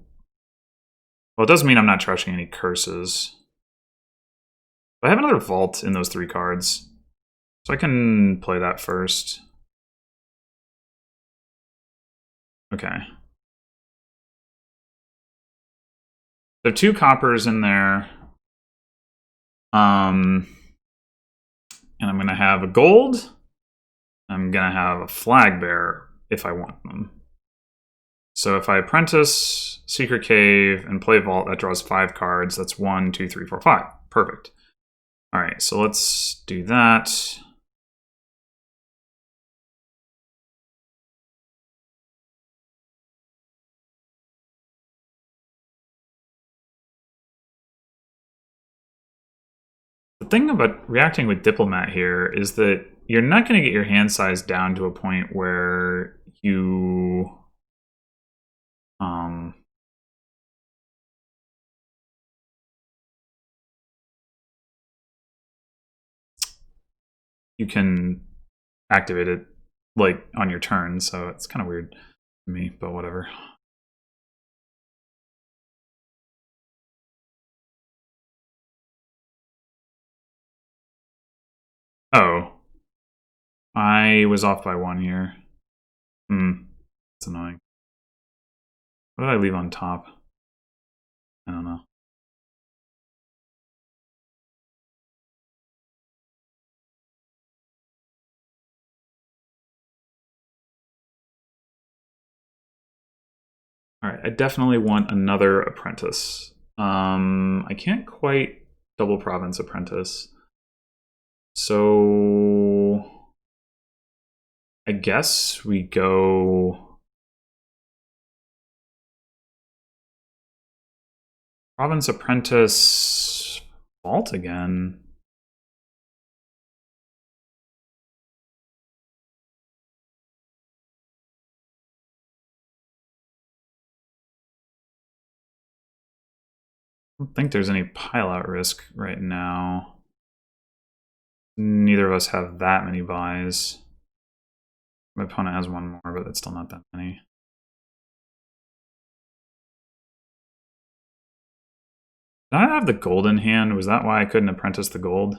Well, it does mean I'm not trashing any curses. But I have another vault in those 3 cards, so I can play that first. Okay. So 2 coppers in there. And I'm going to have a gold. I'm going to have a flag bearer if I want them. So if I apprentice Secret Cave and play Vault, that draws 5 cards. That's 1, 2, 3, 4, 5. Perfect. All right, so let's do that. The thing about reacting with Diplomat here is that you're not going to get your hand size down to a point where you you can activate it like on your turn, so it's kind of weird to me, but whatever. Oh, I was off by 1 here. It's annoying. What did I leave on top? I don't know. All right, I definitely want another apprentice. I can't quite double province apprentice. So I guess we go province apprentice vault again. I don't think there's any pile out risk right now. Neither of us have that many buys. My opponent has 1 more, but that's still not that many. Did I have the gold in hand? Was that why I couldn't apprentice the gold?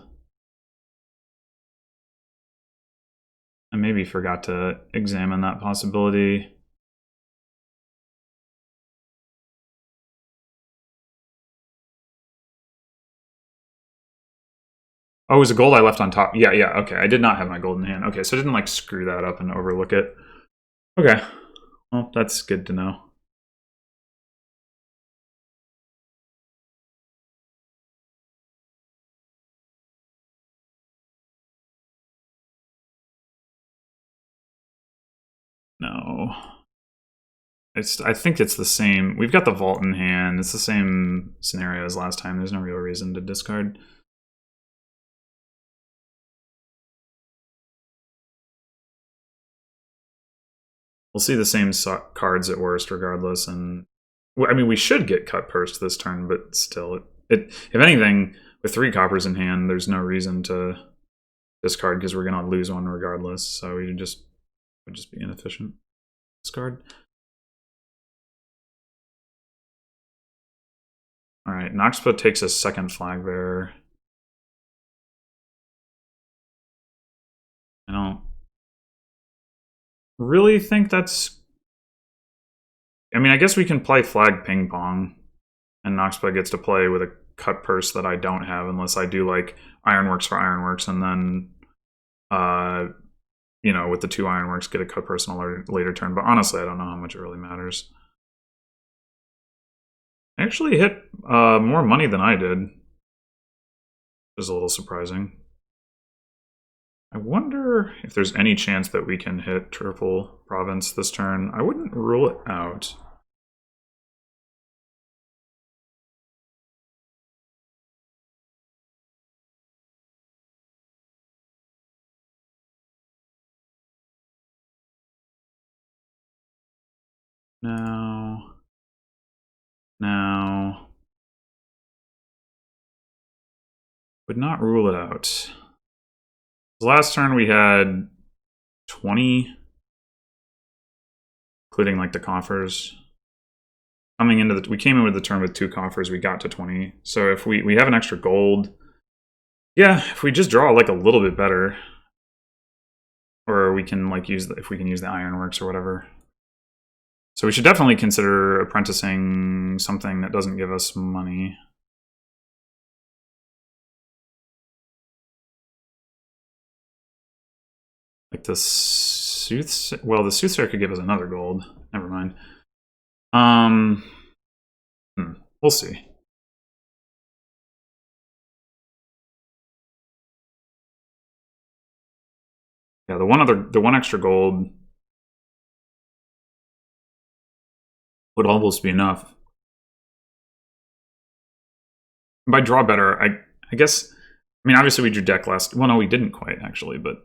I maybe forgot to examine that possibility. Oh, it was a gold I left on top. Yeah, okay. I did not have my gold in hand. Okay, so I didn't like screw that up and overlook it. Okay, well, that's good to know. No. I think it's the same. We've got the vault in hand. It's the same scenario as last time. There's no real reason to discard. We'll see the same cards at worst regardless. And I mean, we should get cut purse this turn, but still, if anything, with 3 coppers in hand, there's no reason to discard because we're going to lose 1 regardless. So we would just be inefficient. Discard. All right, knoxpa takes a second flag bearer. I don't really think that's... I mean, I guess we can play flag ping pong, and knoxpa gets to play with a cut purse that I don't have, unless I do like ironworks for ironworks, and then you know, with the 2 ironworks, get a cut purse on a later turn. But honestly, I don't know how much it really matters. I actually hit more money than I did, which is a little surprising. I wonder if there's any chance that we can hit triple province this turn. I wouldn't rule it out. Now, would not rule it out. Last turn we had 20, including like the coffers. Coming into we came in with the turn with 2 coffers, we got to 20. So if we have an extra gold, yeah, if we just draw like a little bit better, or we can like use if we can use the ironworks or whatever. So we should definitely consider apprenticing something that doesn't give us money. Like the Soothsayer. Well, the Soothsayer could give us another gold. Never mind. We'll see. Yeah, the one extra gold would almost be enough. By draw better, I guess. I mean, obviously we drew deck last. Well, no, we didn't quite actually, but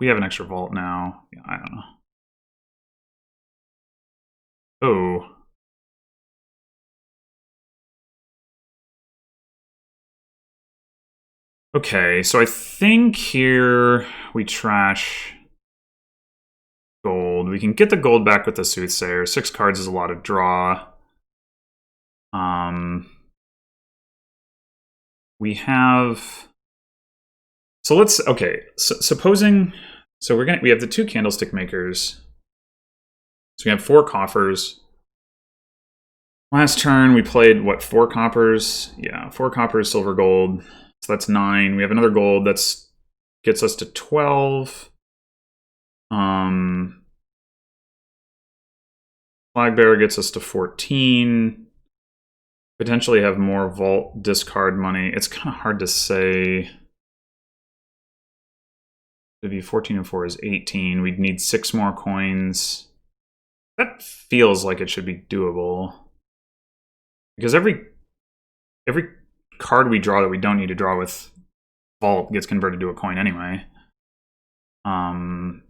we have an extra vault now. Yeah, I don't know. Oh. Okay, so I think here we trash gold. We can get the gold back with the Soothsayer. 6 cards is a lot of draw. We have... So let's... Okay, so supposing... So we have the 2 candlestick makers. So we have 4 coffers. Last turn we played, what, 4 coppers? Yeah, 4 coppers, silver, gold. So that's 9. We have another gold that's gets us to 12. Flagbearer gets us to 14. Potentially have more vault discard money. It's kind of hard to say. It'd be 14 and 4 is 18. We'd need 6 more coins. That feels like it should be doable. Because every card we draw that we don't need to draw with vault gets converted to a coin anyway. At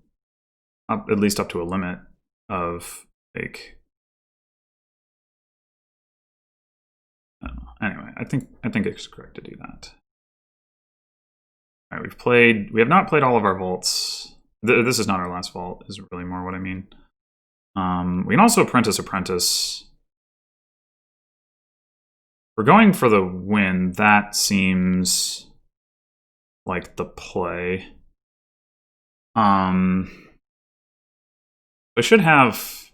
least up to a limit of like... I don't know. Anyway, I think it's correct to do that. All right, we have not played all of our vaults. This is not our last vault, is really more what I mean. We can also apprentice. We're going for the win. That seems like the play. I should have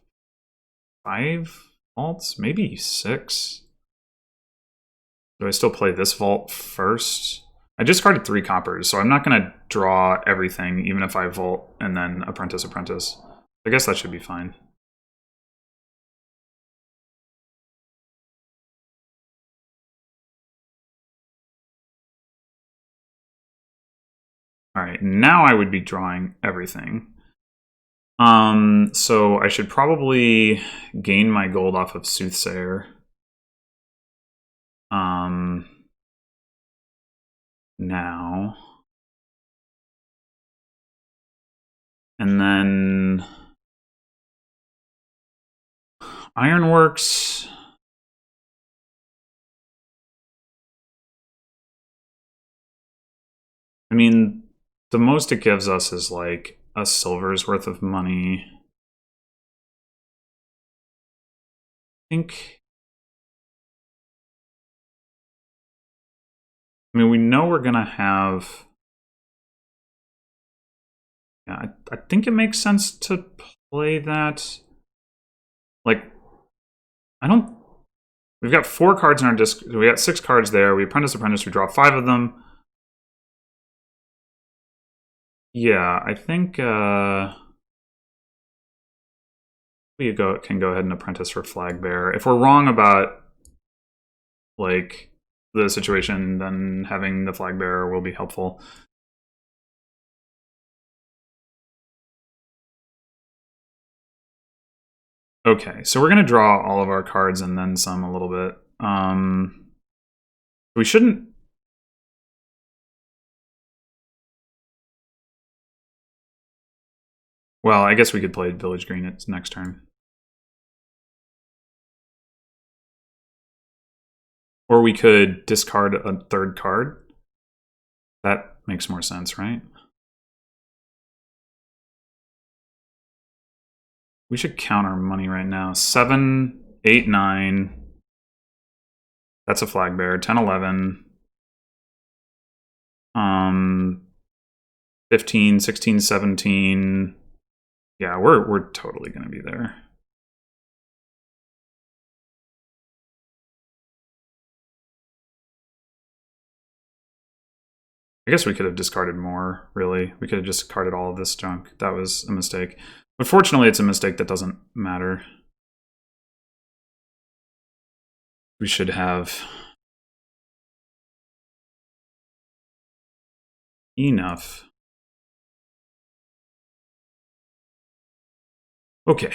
5 vaults, maybe 6. Do I still play this vault first? I discarded 3 coppers, so I'm not going to draw everything, even if I vault and then apprentice. I guess that should be fine. All right, now I would be drawing everything. So I should probably gain my gold off of Soothsayer. Now. And then Ironworks. I mean, the most it gives us is like a silver's worth of money. I think... I mean, we know we're going to have Yeah, I think it makes sense to play that. Like, I don't... We've got 4 cards in our disc. We got 6 cards there. We apprentice, we draw 5 of them. Yeah, I think we can go ahead and apprentice for Flag Bearer. If we're wrong about like the situation, then having the Flag Bearer will be helpful. Okay, so we're gonna draw all of our cards and then some a little bit. We shouldn't. Well, I guess we could play Village Green its next turn. Or we could discard a 3rd card. That makes more sense, right? We should count our money right now. 7, 8, 9. That's a Flag Bearer. 10, 11. 15, 16, 17. Yeah, we're totally gonna be there. I guess we could have discarded more, really. We could have just discarded all of this junk. That was a mistake. But fortunately, it's a mistake that doesn't matter. We should have enough. Okay.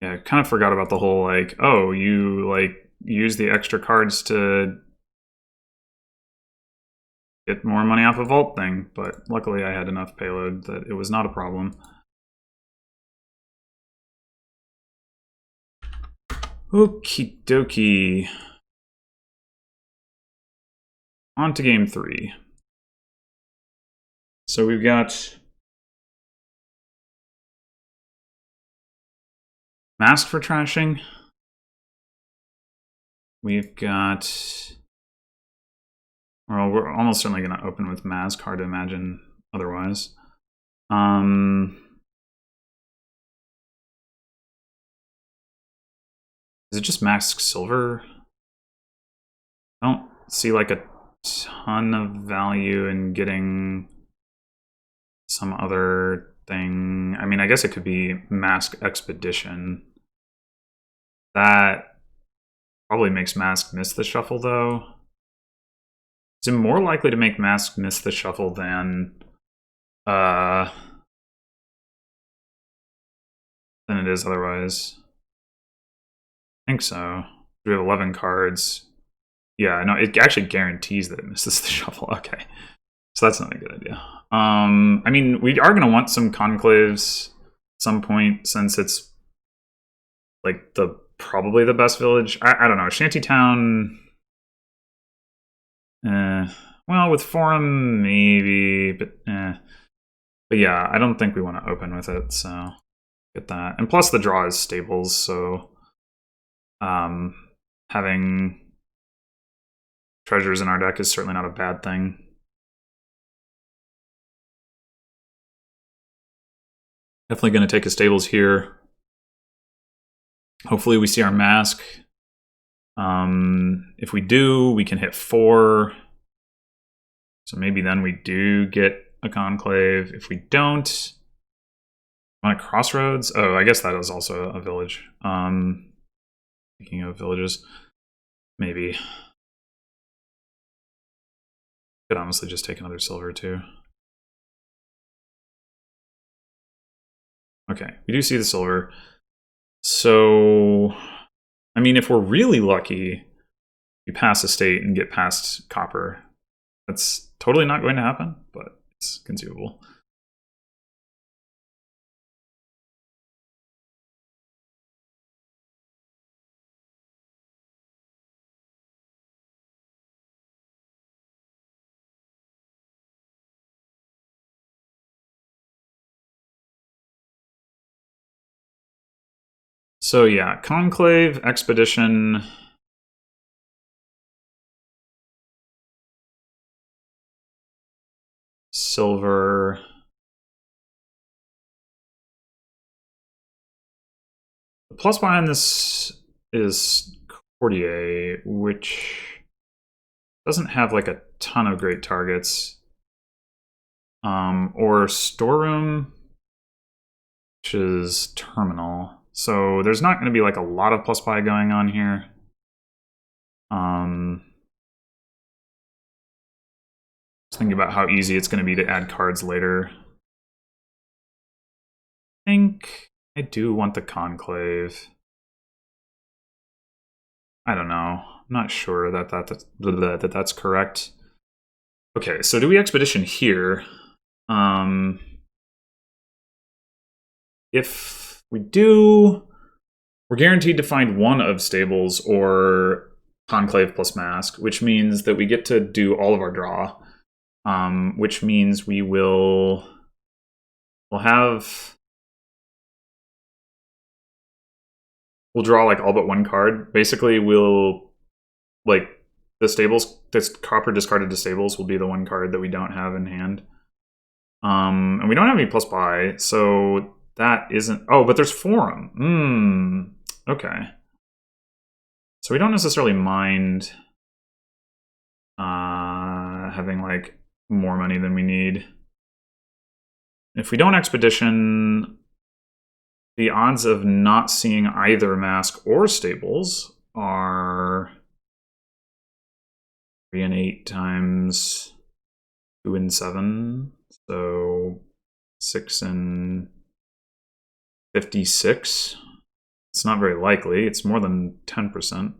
Yeah, I kind of forgot about the whole, like, oh, you, like, use the extra cards to get more money off a vault thing, but luckily I had enough payload that it was not a problem. Okie dokie. On to game 3. So we've got Mask for trashing. We've got... Well, we're almost certainly going to open with Mask. Hard to imagine otherwise. Is it just Mask Silver? I don't see like a ton of value in getting some other thing. I mean, I guess it could be Mask Expedition. That probably makes Mask miss the shuffle, though. Is it more likely to make Mask miss the shuffle than it is otherwise? I think so. We have 11 cards. Yeah, no, it actually guarantees that it misses the shuffle. Okay. So that's not a good idea. I mean, we are going to want some conclaves at some point, since it's like probably the best village. I don't know. Shantytown. Well, with Forum, maybe, but yeah, I don't think we want to open with it, so get that. And plus the draw is stables, so having treasures in our deck is certainly not a bad thing. Definitely going to take a stables here. Hopefully we see our mask. If we do, we can hit 4. So maybe then we do get a conclave. If we don't, on a crossroads. Oh, I guess that is also a village. Speaking of villages, maybe. Could honestly just take another silver too. Okay, we do see the silver. So, I mean, if we're really lucky, we pass a state and get past copper. That's totally not going to happen, but it's conceivable. So yeah, Conclave, Expedition. Silver. The plus buy on this is Courtier, which doesn't have like a ton of great targets. Or Storeroom, which is Terminal. So there's not going to be like a lot of plus buy going on here. Just thinking about how easy it's going to be to add cards later. I think I do want the Conclave. I don't know. I'm not sure that that's correct. Okay, so do we Expedition here? If we do, we're guaranteed to find one of Stables or Conclave plus Mask, which means that we get to do all of our draw. Which means we'll draw like all but one card. Basically, we'll like the Stables, this Copper discarded to Stables will be the one card that we don't have in hand. And we don't have any plus buy, so that isn't. Oh, but there's Forum. Okay. So we don't necessarily mind having like more money than we need. If we don't Expedition, the odds of not seeing either Mask or Stables are 3 and 8 times 2 and 7, so 6 and 56. It's not very likely. It's more than 10%.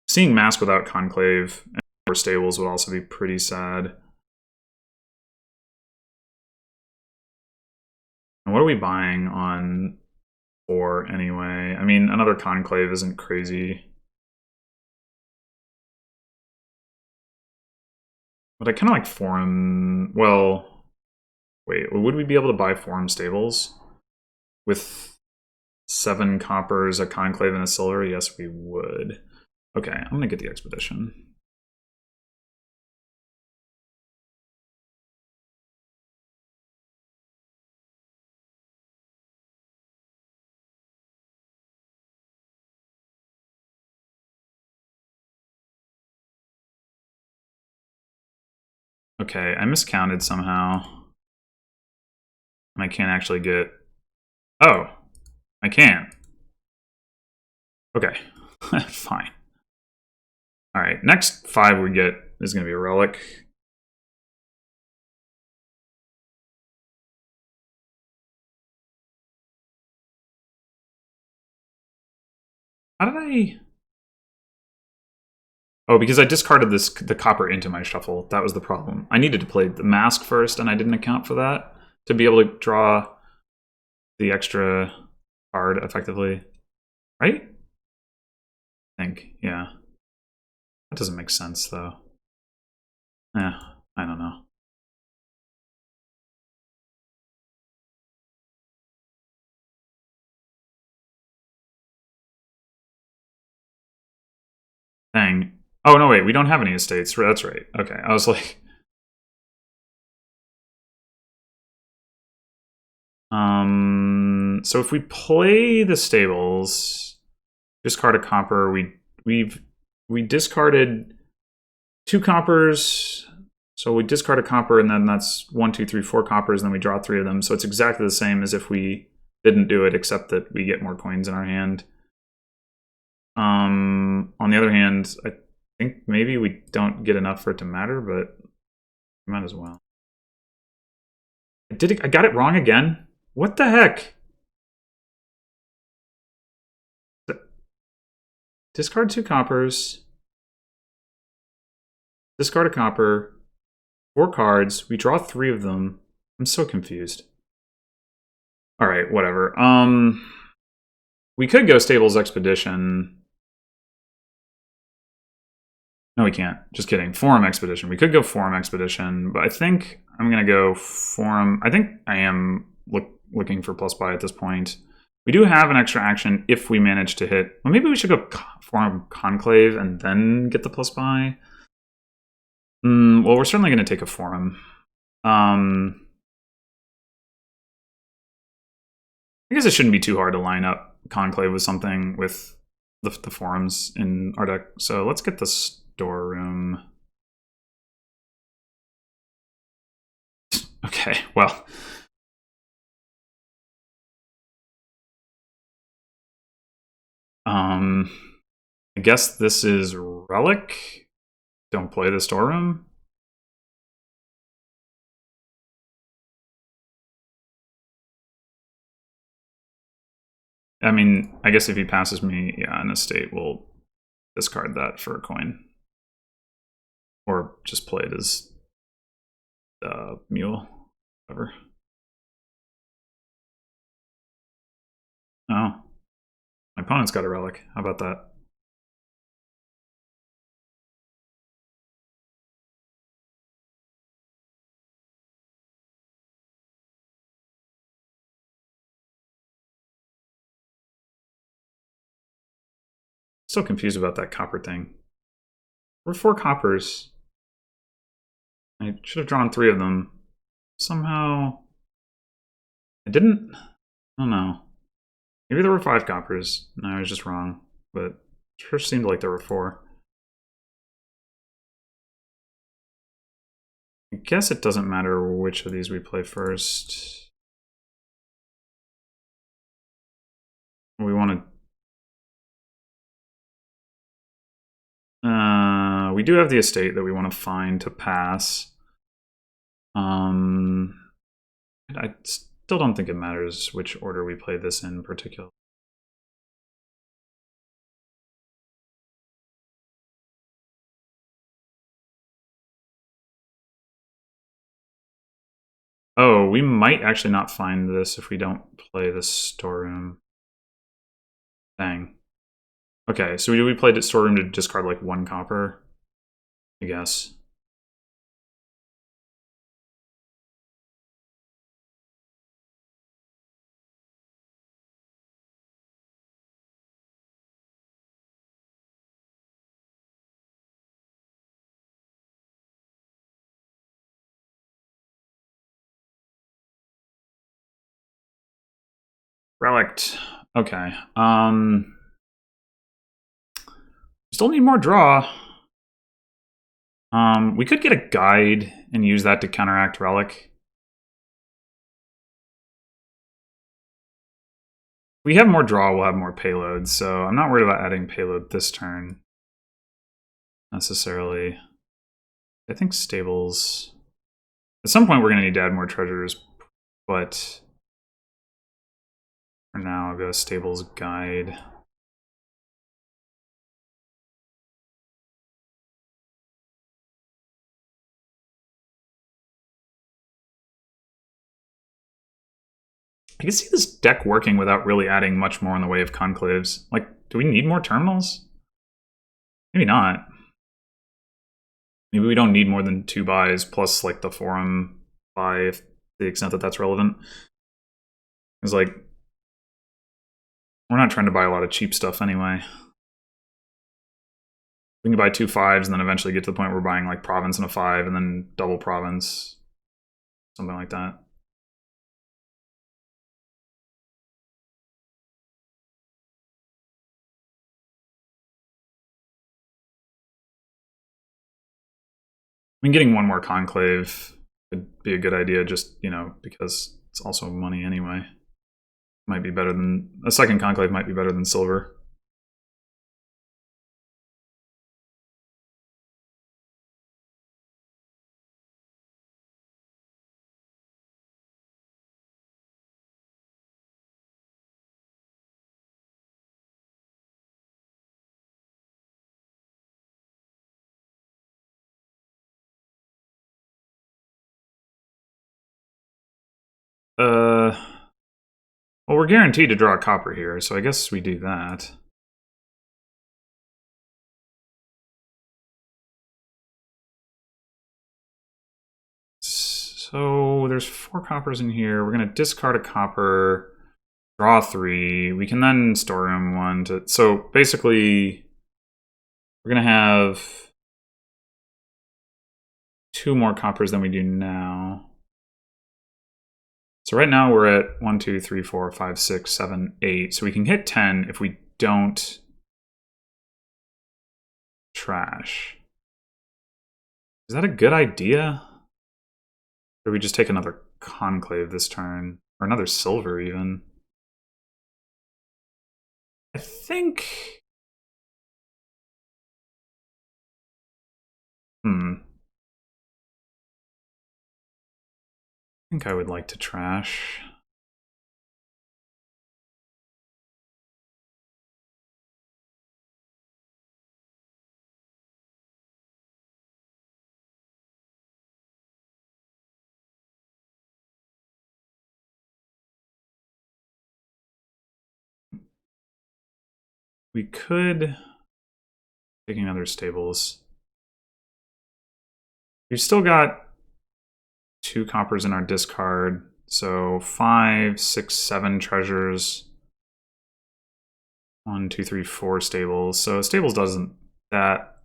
Seeing Mask without Conclave or Stables would also be pretty sad. And what are we buying on 4 anyway? I mean, another Conclave isn't crazy. But I kind of like Forum. Well, wait, would we be able to buy Forum Stables with 7 coppers, a Conclave, and a silver? Yes, we would. Okay, I'm gonna get the Expedition. Okay, I miscounted somehow. And I can't actually get... Oh, I can. Okay, fine. All right, next 5 we get is going to be a Relic. How did I... Oh, because I discarded the Copper into my shuffle. That was the problem. I needed to play the Mask first, and I didn't account for that to be able to draw the extra card effectively. Right? I think, yeah. That doesn't make sense, though. Yeah, I don't know. Dang. Oh, no, wait, we don't have any estates. That's right. Okay, I was like... So if we play the Stables, discard a Copper, we discarded 2 coppers, so we discard a Copper, and then that's 1, 2, 3, 4 coppers, and then we draw 3 of them. So it's exactly the same as if we didn't do it, except that we get more coins in our hand. On the other hand, I think maybe we don't get enough for it to matter, but we might as well. I got it wrong again? What the heck? Discard 2 coppers. Discard a Copper. 4 cards. We draw 3 of them. I'm so confused. Alright, whatever. We could go Stables Expedition. No, we can't. Just kidding. Forum Expedition. We could go Forum Expedition, but I think I'm going to go Forum. I think I am looking for plus buy at this point. We do have an extra action if we manage to hit. Well, maybe we should go form Conclave and then get the plus buy. Well, we're certainly going to take a forum. I guess it shouldn't be too hard to line up Conclave with something with the forums in our deck. So let's get the storeroom. Okay, well. I guess this is Relic. Don't play the storeroom. I mean, I guess if he passes me, yeah, in a state, we'll discard that for a coin. Or just play it as mule, whatever. Oh. My opponent's got a relic. How about that? So confused about that copper thing. We're 4 coppers. I should have drawn 3 of them. Somehow I didn't. I don't know. Maybe there were 5 coppers. No, I was just wrong. But it sure seemed like there were 4. I guess it doesn't matter which of these we play first. We want to... we do have the estate that we want to find to pass. I still don't think it matters which order we play this in particular. Oh, we might actually not find this if we don't play the storeroom. Dang. Okay, so we played the storeroom to discard like 1 copper, I guess. Relict. Okay. Still need more draw. We could get a guide and use that to counteract Relic. If we have more draw, we'll have more payload, so I'm not worried about adding payload this turn, necessarily. I think stables... At some point, we're going to need to add more treasures, but for now, I'll go stables guide. I can see this deck working without really adding much more in the way of conclaves. Like, do we need more terminals? Maybe not. Maybe we don't need more than 2 buys plus like the forum buy, if to the extent that that's relevant. It's like, we're not trying to buy a lot of cheap stuff anyway. We can buy 2 5s and then eventually get to the point where we're buying like province and a 5 and then double province. Something like that. I mean, getting 1 more conclave would be a good idea, just, you know, because it's also money anyway. Might be better than... A second conclave might be better than silver. Well, we're guaranteed to draw a copper here, so I guess we do that. So there's 4 coppers in here. We're going to discard a copper, draw 3. We can then storeroom 1 to... So basically, we're going to have 2 more coppers than we do now. So right now we're at 1, 2, 3, 4, 5, 6, 7, 8. So we can hit 10 if we don't trash. Is that a good idea? Or we just take another conclave this turn? Or another silver, even? I think... I think I would like to trash. We could... Taking other stables. We've still got 2 coppers in our discard. So 5, 6, 7 treasures. 1, 2, 3, 4 stables. So stables doesn't that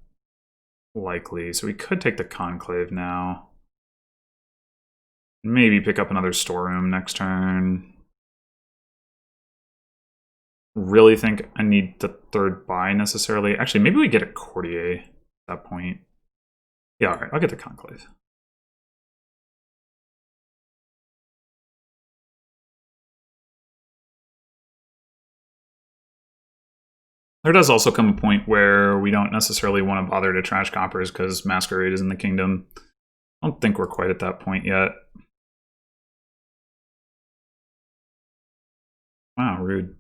likely. So we could take the conclave now. Maybe pick up another storeroom next turn. Really think I need the 3rd buy necessarily. Actually, maybe we get a courtier at that point. Yeah, all right, I'll get the conclave. There does also come a point where we don't necessarily want to bother to trash coppers because Masquerade is in the kingdom. I don't think we're quite at that point yet. Wow, rude.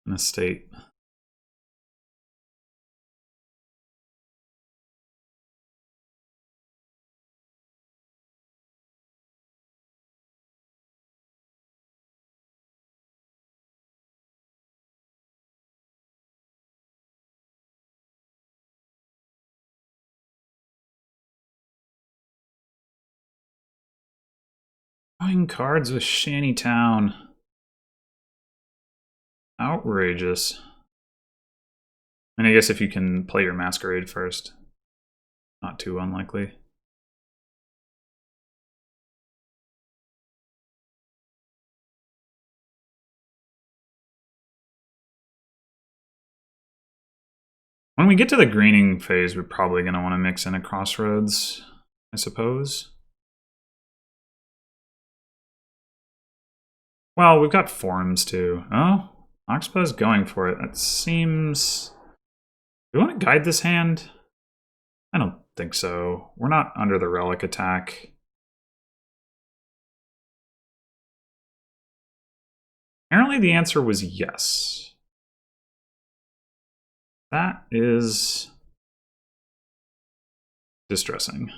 Mistake. Drawing cards with Shantytown. Outrageous. And I guess if you can play your Masquerade first, not too unlikely. When we get to the greening phase, we're probably going to want to mix in a Crossroads, I suppose. Well, we've got forums too. Oh, knoxpa is going for it. That seems... Do we want to guide this hand? I don't think so. We're not under the relic attack. Apparently the answer was yes. That is distressing.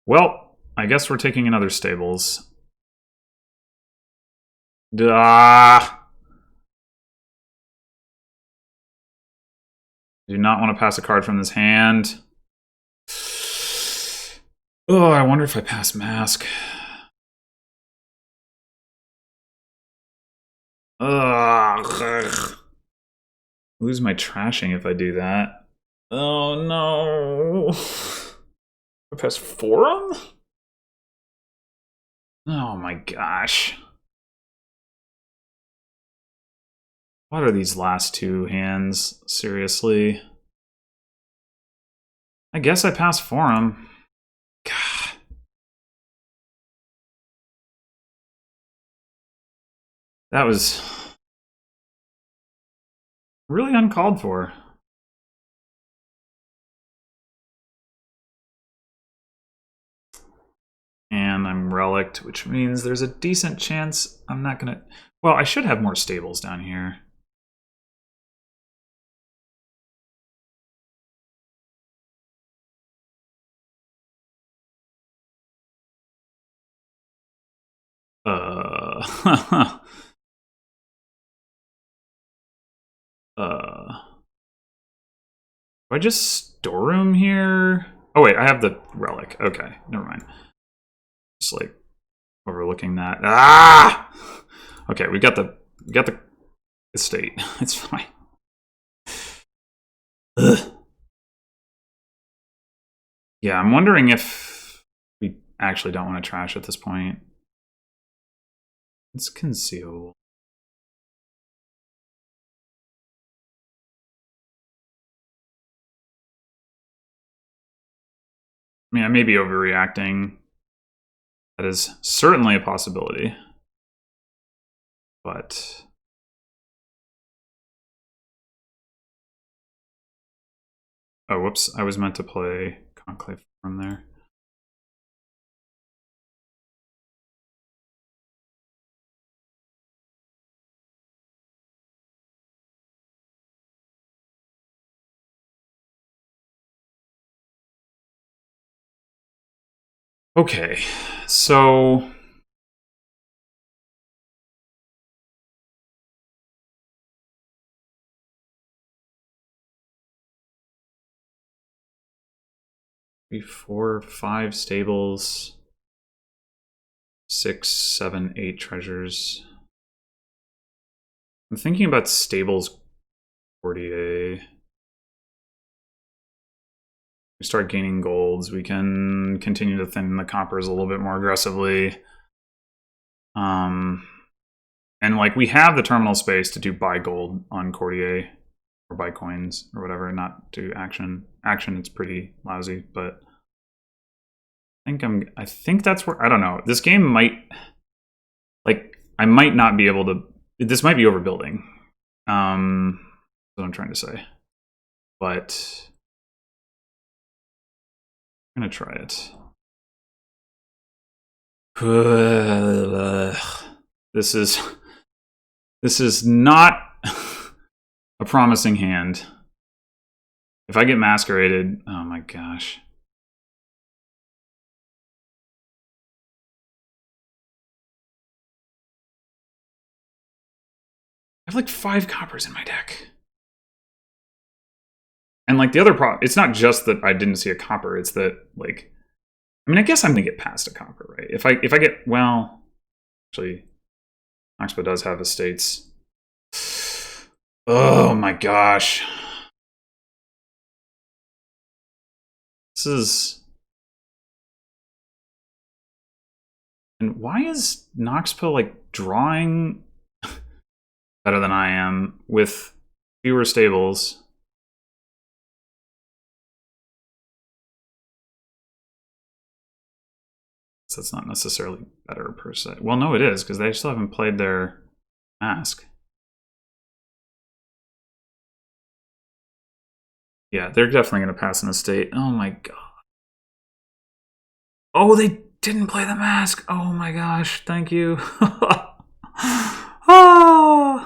Well, I guess we're taking another stables. Duh. Do not want to pass a card from this hand. Oh, I wonder if I pass Mask. Ugh. Lose my trashing if I do that. Oh no. I pass Forum? Oh my gosh. What are these last 2 hands? Seriously? I guess I pass Forum. God. That was really uncalled for. And I'm relict, which means there's a decent chance I'm not gonna... Well, I should have more stables down here. I just storeroom here? Oh wait, I have the relic. Okay, never mind. Just like overlooking that. Ah! Okay, we got the estate. It's fine. Ugh. Yeah, I'm wondering if we actually don't want to trash at this point. It's concealable. I mean, I may be overreacting. That is certainly a possibility. But oh, whoops. I was meant to play Conclave from there. Okay, so three, 4, 5 stables, 6, 7, 8 treasures. I'm thinking about stables Courtier. We start gaining golds. We can continue to thin the coppers a little bit more aggressively. And like we have the terminal space to do buy gold on Courtier or buy coins or whatever, not do action. Action, it's pretty lousy, but I think that's where, I don't know. This game might, like, I might not be able to, this might be overbuilding. That's what I'm trying to say. But I'm gonna try it. This is not a promising hand. If I get masqueraded, oh my gosh. I have like 5 coppers in my deck. And like the other problem, it's not just that I didn't see a copper, it's that like, I mean, I guess I'm gonna get past a copper, right? If I get, well, actually, knoxpa does have estates. Oh my gosh. This is, and why is knoxpa like drawing better than I am with fewer stables? So that's not necessarily better per se. Well, no, it is, because they still haven't played their mask. Yeah, they're definitely going to pass an estate. Oh my god. Oh, they didn't play the mask. Oh my gosh, thank you. Oh, I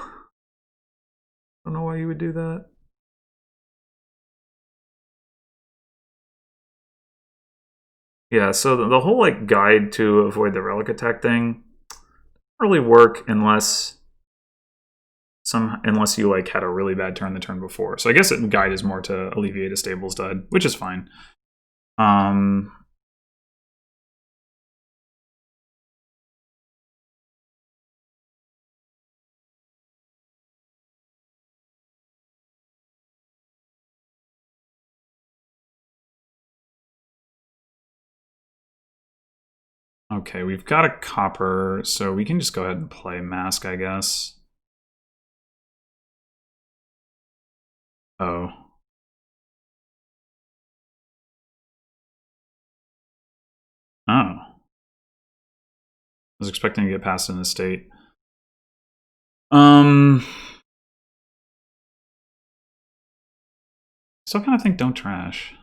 don't know why you would do that. Yeah, so the whole like guide to avoid the relic attack thing doesn't really work unless you like had a really bad turn the turn before. So I guess guide is more to alleviate a stables dud, which is fine. Okay, we've got a copper, so we can just go ahead and play mask, I guess. Oh. Oh. I was expecting to get past an estate. Still kind of think don't trash.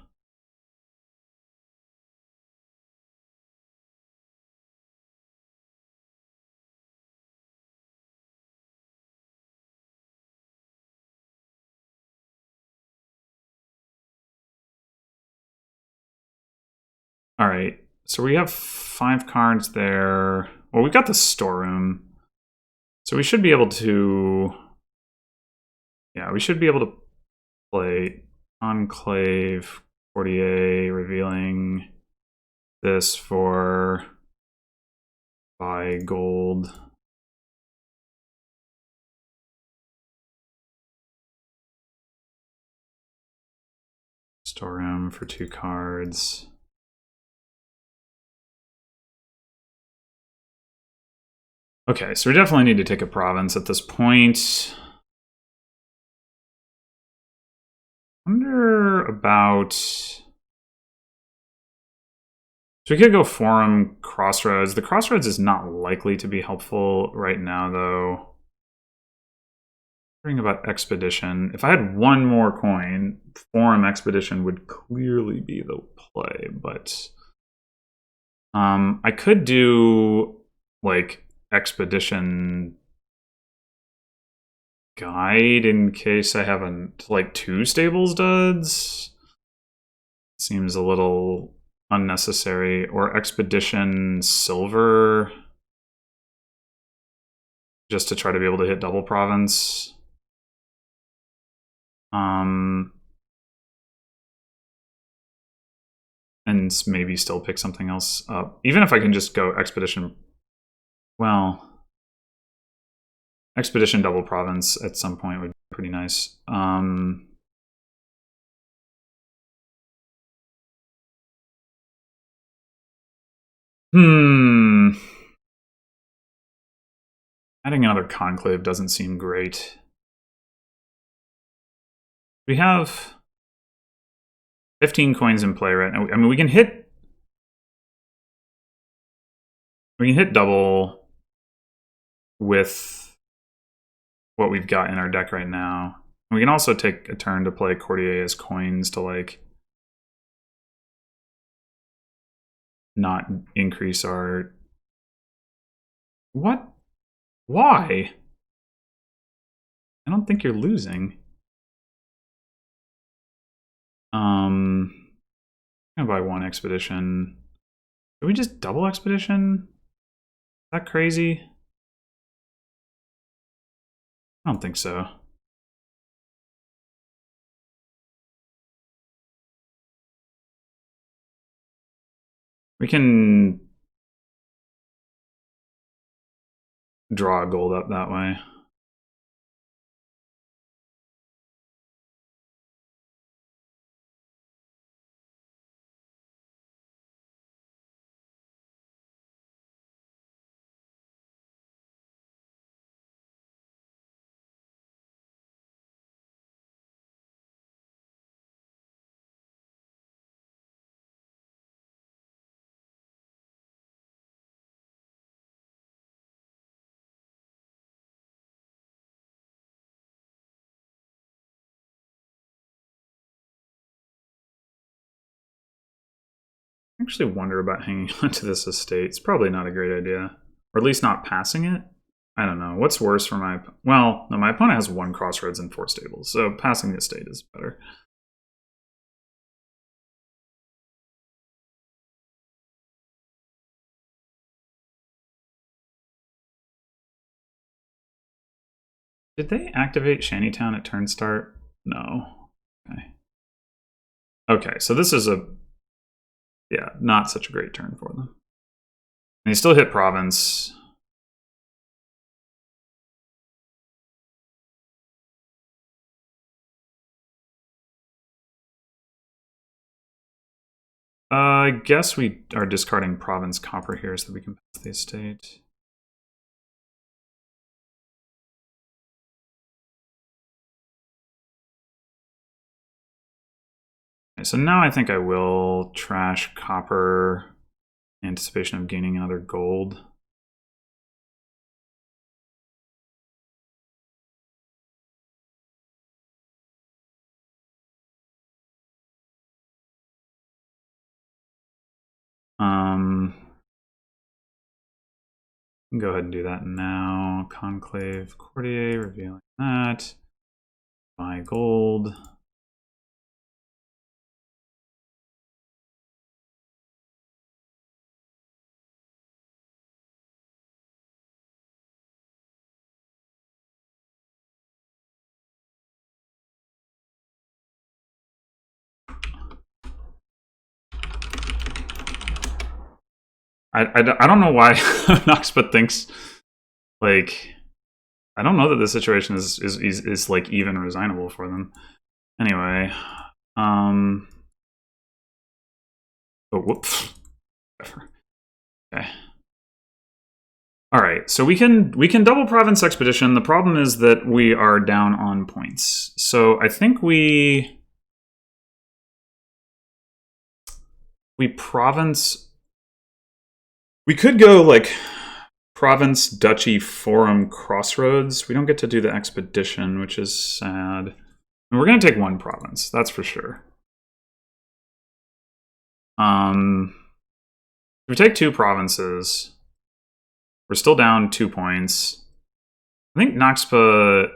All right, so we have 5 cards there. Well, we got the storeroom, so we should be able to. Yeah, we should be able to play Enclave, Courtier, revealing this for buy gold. Storeroom for 2 cards. Okay, so we definitely need to take a province at this point. I wonder about... So we could go Forum, Crossroads. The Crossroads is not likely to be helpful right now, though. Wondering about Expedition. If I had one more coin, Forum Expedition would clearly be the play, but... I could do, like, Expedition Guide in case I have, like, 2 Stables duds. Seems a little unnecessary. Or Expedition Silver, just to try to be able to hit double province. And maybe still pick something else up. Even if I can just go Expedition... Well... Expedition double province at some point would be pretty nice. Adding another Conclave doesn't seem great. We have 15 coins in play right now. I mean, we can hit double with what we've got in our deck right now. And we can also take a turn to play Courtier as coins to, like, not increase our... What? Why? I don't think you're losing. I'm gonna buy 1 Expedition. Did we just double Expedition? Is that crazy? I don't think so. We can draw a gold up that way. I actually wonder about hanging onto this estate. It's probably not a great idea. Or at least not passing it. I don't know. What's worse for my... Well, no, my opponent has 1 Crossroads and 4 Stables, so passing the estate is better. Did they activate Shantytown at turn start? No. Okay. Okay, so this is a... Yeah, not such a great turn for them. And they still hit province. I guess we are discarding province copper here so that we can pass the estate. Okay, so now I think I will trash copper in anticipation of gaining another gold. Go ahead and do that now. Conclave, Courtier, revealing that. Buy gold. I don't know why knoxpa thinks, like, I don't know that this situation is like even resignable for them. Anyway, oh, whoops. Okay. All right, so we can double province expedition. The problem is that we are down on points. So I think we province. We could go like province, duchy, forum, crossroads. We don't get to do the expedition, which is sad. And we're going to take one province, that's for sure. If we take two provinces, we're still down 2 points. I think knoxpa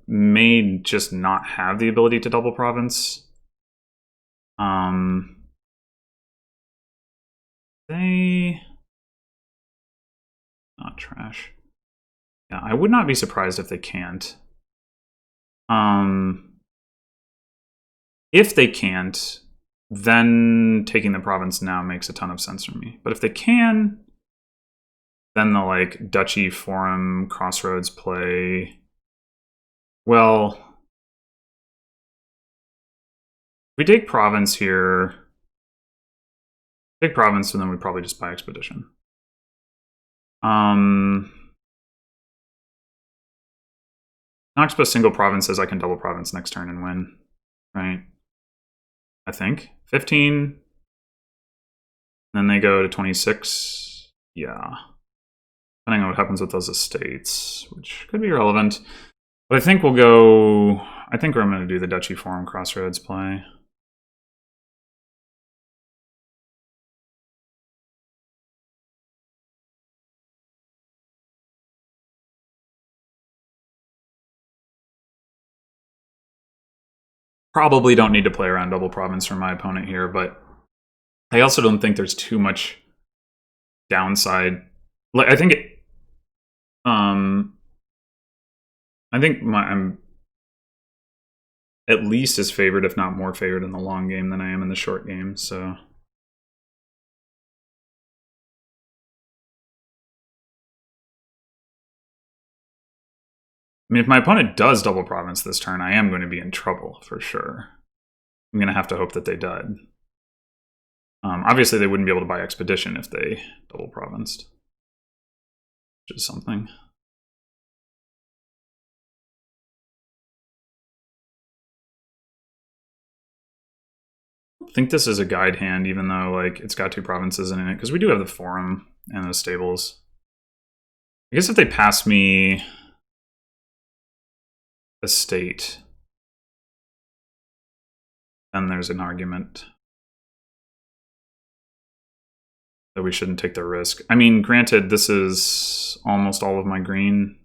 may just not have the ability to double province. They... Not trash. Yeah, I would not be surprised if they can't. If they can't, then taking the province now makes a ton of sense for me. But if they can, then the like duchy, forum, crossroads play. Well, we take province here. Take province, and then we probably just buy expedition. knoxpa single province says I can double province next turn and win, right? I think 15. Then they go to 26. Yeah, depending on what happens with those estates, which could be relevant. But I think we'll go. I think we're going to do the duchy, forum, crossroads play. Probably don't need to play around double province for my opponent here, but I also don't think there's too much downside. Like I think I'm at least as favored, if not more favored, in the long game than I am in the short game. So I mean, if my opponent does double province this turn, I am going to be in trouble for sure. I'm going to have to hope that they dud. Obviously, they wouldn't be able to buy expedition if they double provinced, which is something. I don't think this is a guide hand, even though like it's got 2 provinces in it, because we do have the forum and the stables. I guess if they pass me estate, then there's an argument that we shouldn't take the risk. I mean, granted, this is almost all of my green.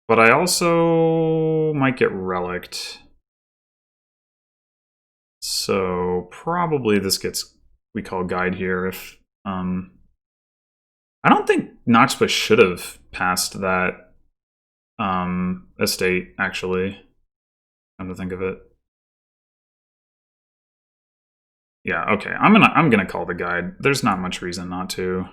But I also might get relicked. So probably this gets, we call guide here if, I don't think knoxpa should have passed that estate, actually. Come to think of it. Yeah, okay. I'm gonna call the guide. There's not much reason not to.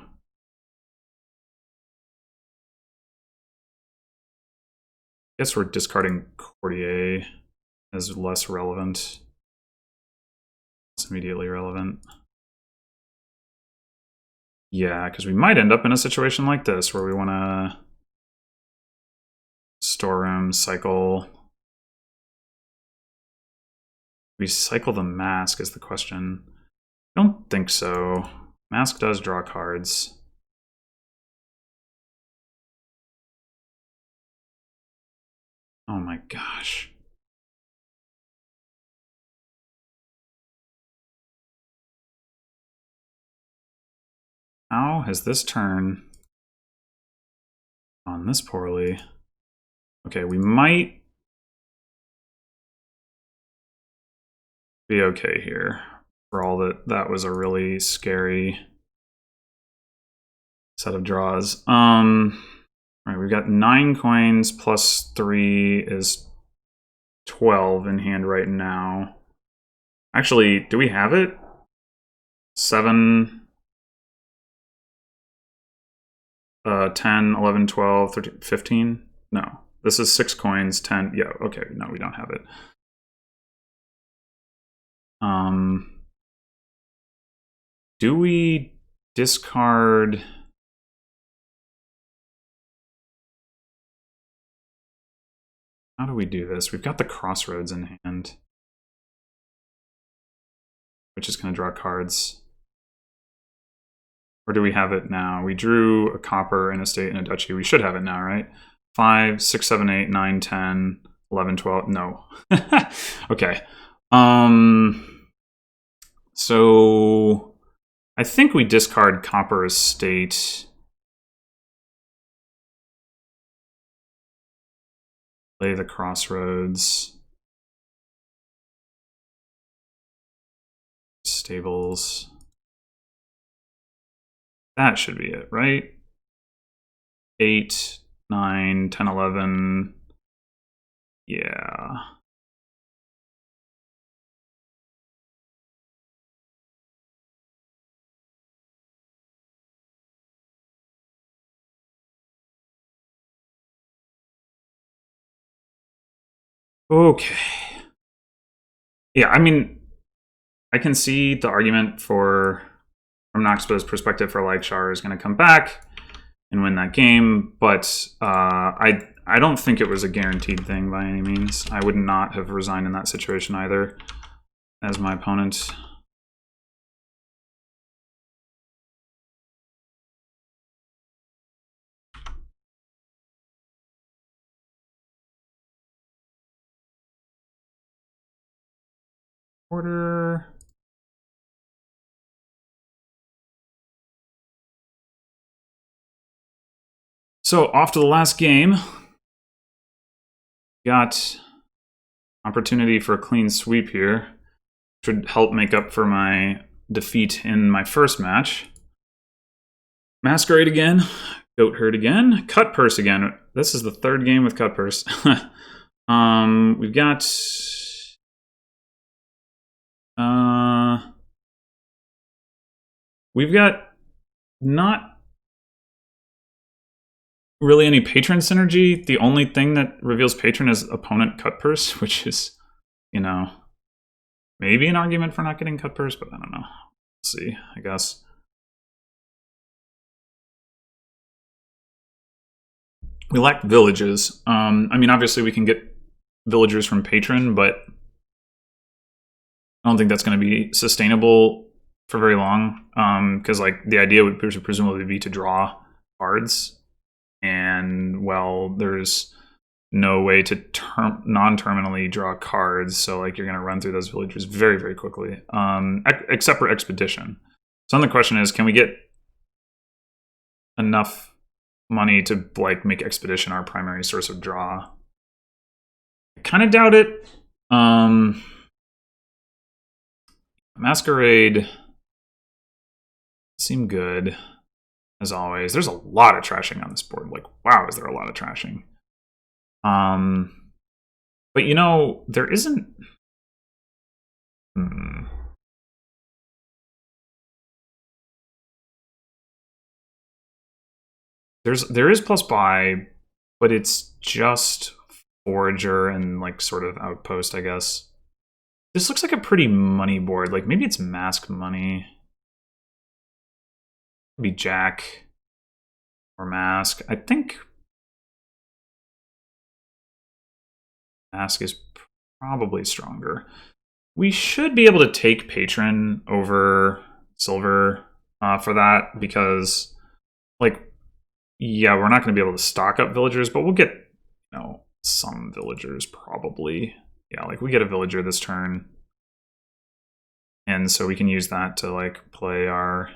Guess we're discarding Courtier as less relevant. It's immediately relevant. Yeah, because we might end up in a situation like this where we want to storeroom, cycle. We cycle the mask is the question. I don't think so. Mask does draw cards. Oh my gosh. How has this turn gone this poorly? Okay, we might be okay here. For all that was a really scary set of draws. All right, we've got 9 coins plus 3 is 12 in hand right now. Actually, do we have it? 7, 10, 11, 12, 13, 15? No. This is 6 coins, 10. Yeah, okay. No, we don't have it. Do we discard... How do we do this? We've got the Crossroads in hand, which is going to draw cards. Or do we have it now? We drew a copper, an estate, and a duchy. We should have it now, right? 5, 6, 7, 8, 9, 10, 11, 12. No. Okay. So I think we discard copper estate. Play the Crossroads. Stables. That should be it, right? 8, 9, 10, 11. Yeah. Okay. Yeah, I mean, I can see the argument from knoxpa's perspective for like Sharur is going to come back and win that game, but I don't think it was a guaranteed thing by any means. I would not have resigned in that situation either as my opponent. Order. So off to the last game. Got opportunity for a clean sweep here. Should help make up for my defeat in my first match. Masquerade again. Goat Herd again. Cut Purse again. This is the third game with Cut Purse. We've got... we've got not really any patron synergy. The only thing that reveals patron is opponent Cut Purse, which is, you know, maybe an argument for not getting Cut Purse, but I don't know. Let's see, I guess. We lack villages. I mean, obviously we can get villagers from patron, but I don't think that's going to be sustainable for very long, because like the idea would presumably be to draw cards, and well, there's no way to non-terminally draw cards, so like you're going to run through those villagers very, very quickly, except for Expedition. So then the question is, can we get enough money to like make Expedition our primary source of draw? I kind of doubt it. Masquerade seemed good, as always. There's a lot of trashing on this board. Like, wow, is there a lot of trashing? But you know, there isn't... There is plus buy, but it's just Forager and like sort of Outpost, I guess. This looks like a pretty money board. Like maybe it's Mask money. Maybe Jack or Mask. I think Mask is probably stronger. We should be able to take Patron over Silver for that, because like, yeah, we're not going to be able to stock up villagers, but we'll get, you know, some villagers probably. Yeah, like we get a villager this turn, and so we can use that to like play our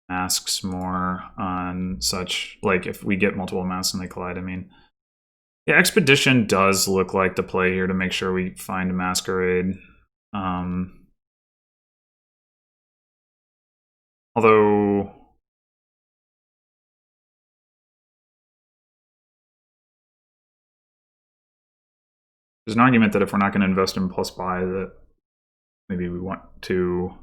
masks more on such, like if we get multiple masks and they collide. I mean, yeah, Expedition does look like the play here to make sure we find a Masquerade. Although there's an argument that if we're not going to invest in plus buy, that maybe we want to,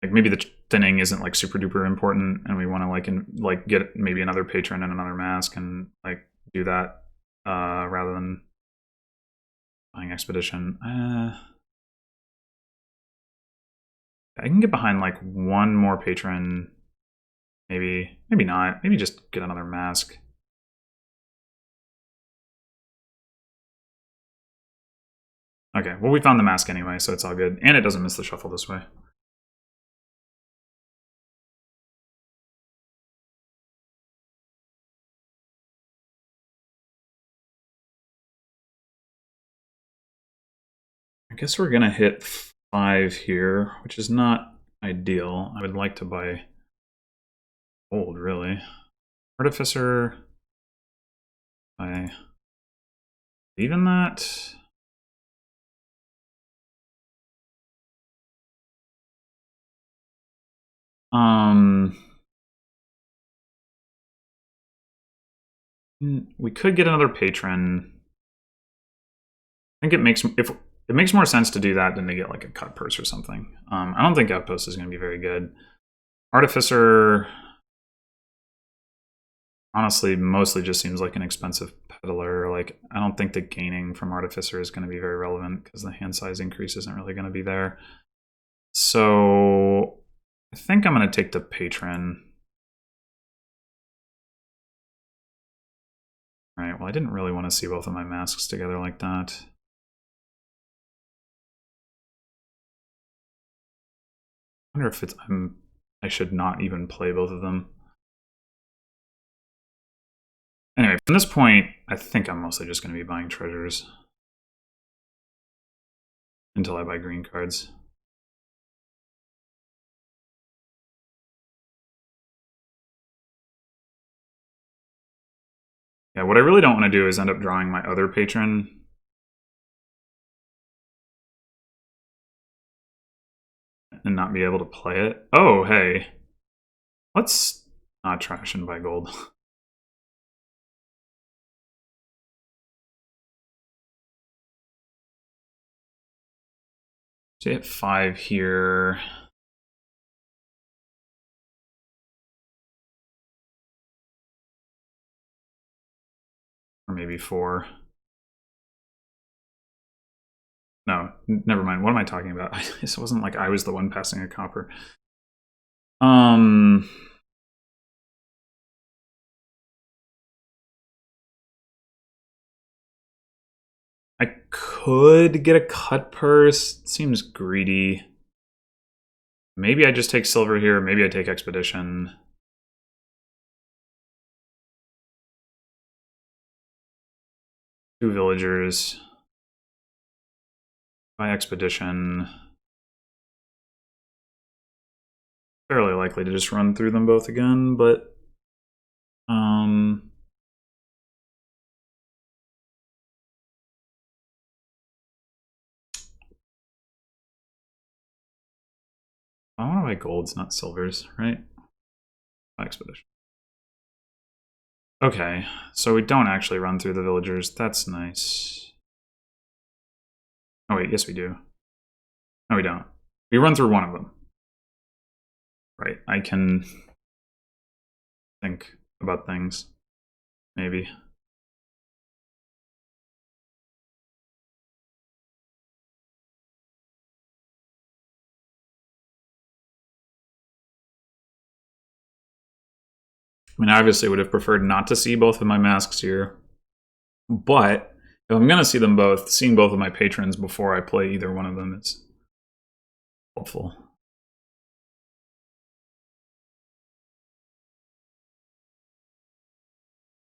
like, maybe the thinning isn't like super duper important, and we want to like get maybe another patron and another mask and like do that rather than buying expedition. I can get behind like one more patron, maybe not, maybe just get another mask. Okay, well, we found the mask anyway, so it's all good. And it doesn't miss the shuffle this way. I guess we're going to hit 5 here, which is not ideal. I would like to buy gold, really. Artificer. I believe in that. We could get another patron. I think it makes more sense to do that than to get like a cut purse or something. I don't think Outpost is going to be very good. Artificer, honestly, mostly just seems like an expensive peddler. Like, I don't think the gaining from Artificer is going to be very relevant because the hand size increase isn't really going to be there. So I think I'm going to take the patron. All right, well, I didn't really want to see both of my masks together like that. I wonder if it's I should not even play both of them. Anyway, from this point, I think I'm mostly just going to be buying treasures until I buy green cards. Yeah, what I really don't want to do is end up drawing my other patron. And not be able to play it. Oh, hey. Let's not trash and buy gold. So hit 5 here. Or maybe 4. No, never mind. What am I talking about? It wasn't like I was the one passing a copper. I could get a cut purse. It seems greedy. Maybe I just take silver here. Maybe I take expedition. Two villagers. Buy expedition. Fairly likely to just run through them both again, but I want to buy golds, not silvers, right? Expedition. Okay, so we don't actually run through the villagers. That's nice. Oh wait, yes we do. No, we don't. We run through one of them. Right, I can think about things, maybe. I mean, I obviously would have preferred not to see both of my masks here, but if I'm going to see them both, seeing both of my patrons before I play either one of them is helpful.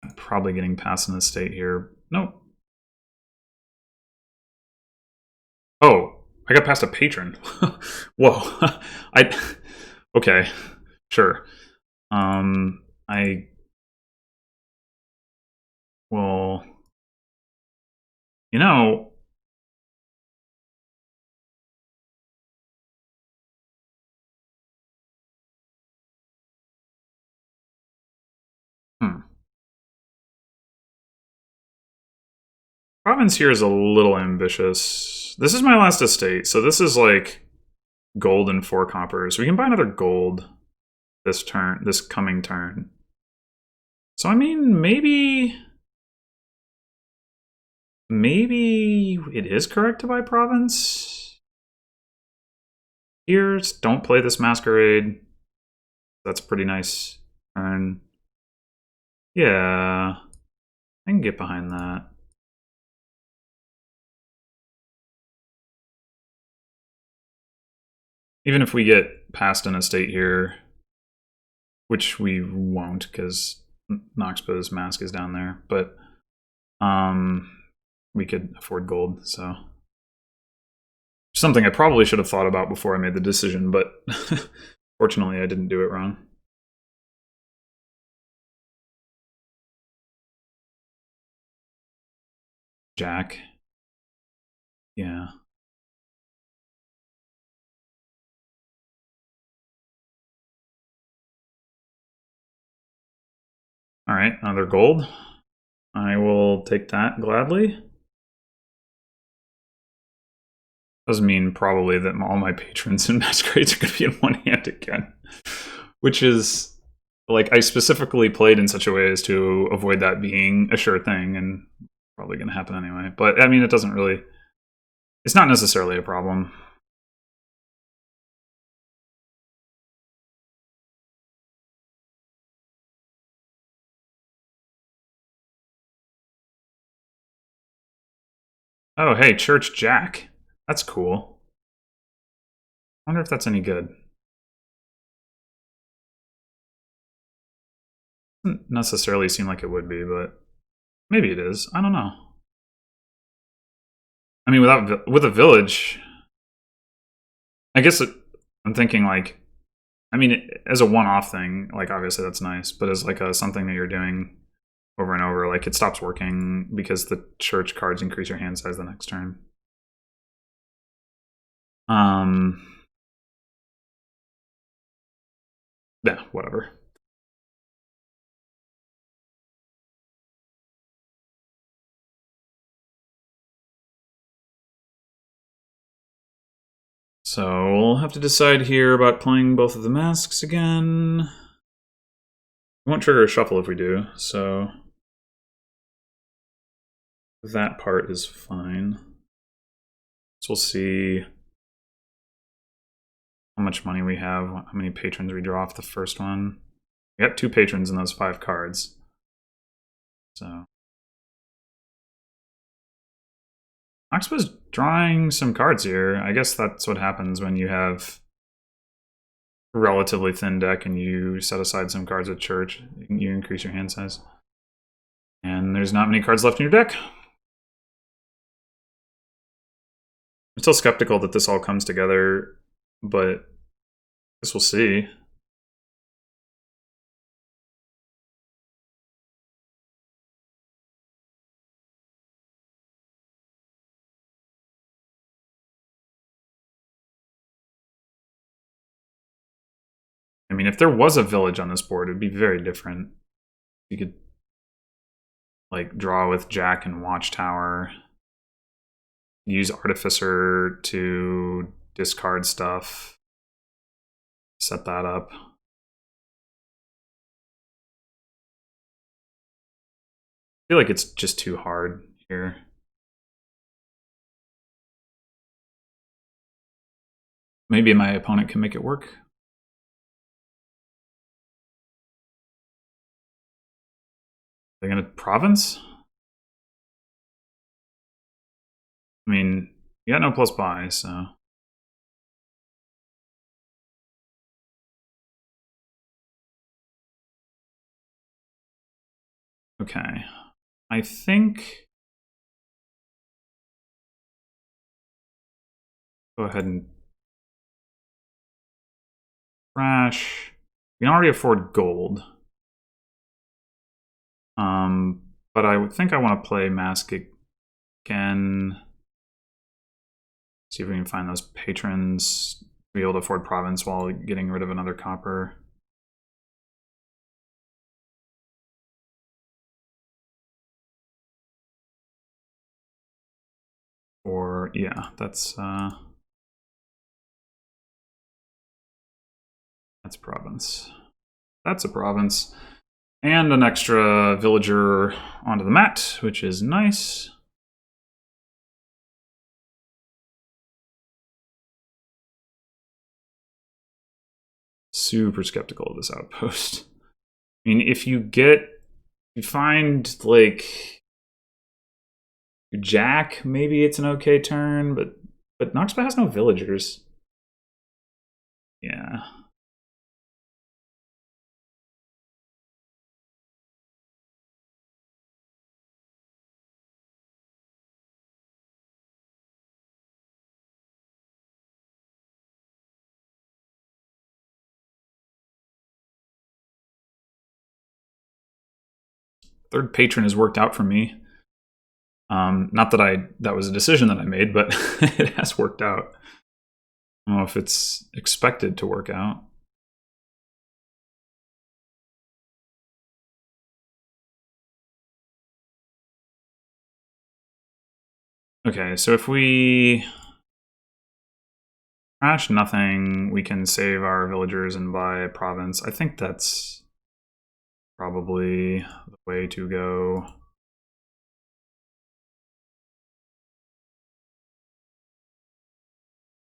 I'm probably getting past an estate here. Nope. Oh, I got past a patron. Whoa. Okay, sure. I will, you know, Province here is a little ambitious. This is my last estate, so this is like gold and 4 coppers. We can buy another gold this turn, this coming turn. So I mean, maybe it is correct to buy province. Here, don't play this masquerade. That's a pretty nice turn. Yeah, I can get behind that. Even if we get past an estate here, which we won't because knoxpa's mask is down there, but we could afford gold, so something I probably should have thought about before I made the decision, but fortunately I didn't do it wrong. Jack. Yeah. All right, another gold. I will take that gladly. Doesn't mean probably that all my patrons and masquerades are going to be in one hand again, which is like I specifically played in such a way as to avoid that being a sure thing, and probably going to happen anyway. But I mean, it doesn't really. It's not necessarily a problem. Oh, hey, Church Jack. That's cool. I wonder if that's any good. Doesn't necessarily seem like it would be, but maybe it is. I don't know. I mean, with a village, I guess I'm thinking like, I mean, as a one-off thing, like obviously that's nice, but as like something that you're doing over and over, like it stops working because the church cards increase your hand size the next turn. Yeah, whatever. So we'll have to decide here about playing both of the masks again. We won't trigger a shuffle if we do, so that part is fine. So we'll see how much money we have, how many patrons we draw off the first one. We got 2 patrons in those 5 cards. So knoxpa's drawing some cards here. I guess that's what happens when you have a relatively thin deck and you set aside some cards at church. You increase your hand size. And there's not many cards left in your deck. I'm still skeptical that this all comes together, but I guess we'll see. I mean, if there was a village on this board, it would be very different. You could like draw with Jack and Watchtower, use Artificer to discard stuff, set that up. I feel like it's just too hard here. Maybe my opponent can make it work. They're gonna province? I mean, you got no plus buy, so. Okay. I think. Go ahead and crash. We can already afford gold. But I think I want to play Mask again. See if we can find those patrons to be able to afford province while getting rid of another copper. or yeah, that's province. That's a province. And an extra villager onto the mat, which is nice. Super skeptical of this outpost. I mean, if you find like Jack, maybe it's an okay turn, but knoxpa has no villagers. Yeah. Third patron has worked out for me. Not that that was a decision that I made, but it has worked out. I don't know if it's expected to work out. Okay, so if we crash nothing, we can save our villagers and buy a province. I think that's probably the way to go.